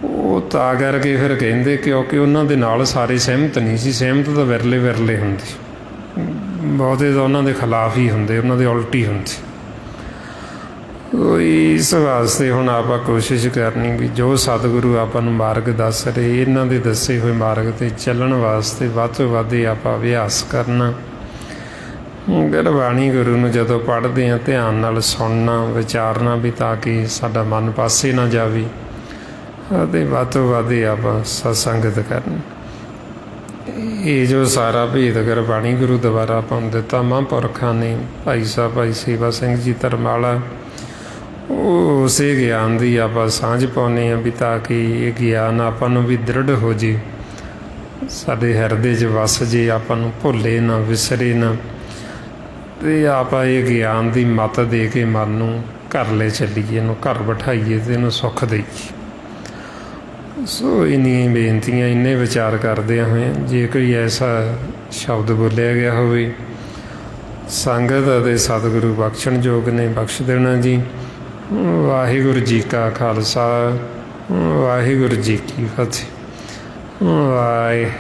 ਉਹ ਤਾਂ ਕਰਕੇ ਫਿਰ ਕਹਿੰਦੇ ਕਿਉਂਕਿ ਉਹਨਾਂ ਦੇ ਨਾਲ ਸਾਰੇ ਸਹਿਮਤ ਨਹੀਂ ਸੀ। ਸਹਿਮਤ ਤਾਂ ਵਿਰਲੇ ਵਿਰਲੇ ਹੁੰਦੇ, ਬਹੁਤੇ ਤਾਂ ਉਹਨਾਂ ਦੇ ਖਿਲਾਫ ਹੀ ਹੁੰਦੇ, ਉਹਨਾਂ ਦੇ ਉਲਟ ਹੀ ਹੁੰਦੇ। ਇਸ ਵਾਸਤੇ ਹੁਣ ਆਪਾਂ ਕੋਸ਼ਿਸ਼ ਕਰਨੀ ਵੀ ਜੋ ਸਤਿਗੁਰੂ ਆਪਾਂ ਨੂੰ ਮਾਰਗ ਦੱਸ ਰਹੇ, ਇਹਨਾਂ ਦੇ ਦੱਸੇ ਹੋਏ ਮਾਰਗ 'ਤੇ ਚੱਲਣ ਵਾਸਤੇ ਵੱਧ ਤੋਂ ਵੱਧ ਆਪਾਂ ਅਭਿਆਸ ਕਰਨਾ। ਗੁਰਬਾਣੀ ਗੁਰੂ ਨੂੰ ਜਦੋਂ ਪੜ੍ਹਦੇ ਹਾਂ ਧਿਆਨ ਨਾਲ ਸੁਣਨਾ, ਵਿਚਾਰਨਾ ਵੀ, ਤਾਂ ਕਿ ਸਾਡਾ ਮਨ ਪਾਸੇ ਨਾ ਜਾਵੇ, ਅਤੇ ਵੱਧ ਤੋਂ ਵੱਧ ਆਪਾਂ ਸਤਸੰਗਤ ਕਰਨੀ। ਇਹ ਜੋ ਸਾਰਾ ਭੇਦ ਗੁਰਬਾਣੀ ਗੁਰੂ ਦੁਆਰਾ ਆਪਾਂ ਨੂੰ ਦਿੱਤਾ ਮਹਾਂਪੁਰਖਾਂ ਨੇ, ਭਾਈ ਸਾਹਿਬ ਭਾਈ ਸੇਵਾ ਸਿੰਘ ਜੀ ਧਰਮਾਲਾ, ਉਹ ਉਸੇ ਗਿਆਨ ਦੀ ਆਪਾਂ ਸਾਂਝ ਪਾਉਂਦੇ ਹਾਂ ਵੀ ਤਾਂ ਕਿ ਇਹ ਗਿਆਨ ਆਪਾਂ ਨੂੰ ਵੀ ਦ੍ਰਿੜ ਹੋ ਜੇ, ਸਾਡੇ ਹਿਰਦੇ 'ਚ ਵਸ ਜੇ, ਆਪਾਂ ਨੂੰ ਭੁੱਲੇ ਨਾ, ਵਿਸਰੇ ਨਾ। ਅਤੇ ਆਪਾਂ ਇਹ ਗਿਆਨ ਦੀ ਮੱਤ ਦੇ ਕੇ ਮਨ ਨੂੰ ਘਰ ਲੈ ਚੱਲੀਏ, ਇਹਨੂੰ ਘਰ ਬਿਠਾਈਏ ਅਤੇ ਇਹਨੂੰ ਸੁੱਖ ਦੇਈਏ। ਸੋ ਇੰਨੀਆਂ ਬੇਨਤੀਆਂ, ਇੰਨੇ ਵਿਚਾਰ ਕਰਦਿਆਂ ਹੋਏ, ਜੇ ਕੋਈ ਐਸਾ ਸ਼ਬਦ ਬੋਲਿਆ ਗਿਆ ਹੋਵੇ ਸੰਗਤ ਅਤੇ ਸਤਿਗੁਰੂ ਬਖਸ਼ਣਯੋਗ ਨੇ, ਬਖਸ਼ ਦੇਣਾ ਜੀ। ਵਾਹਿਗੁਰੂ ਜੀ ਕਾ ਖਾਲਸਾ, ਵਾਹਿਗੁਰੂ ਜੀ ਕੀ ਫਤਿਹ। ਵਾਹਿ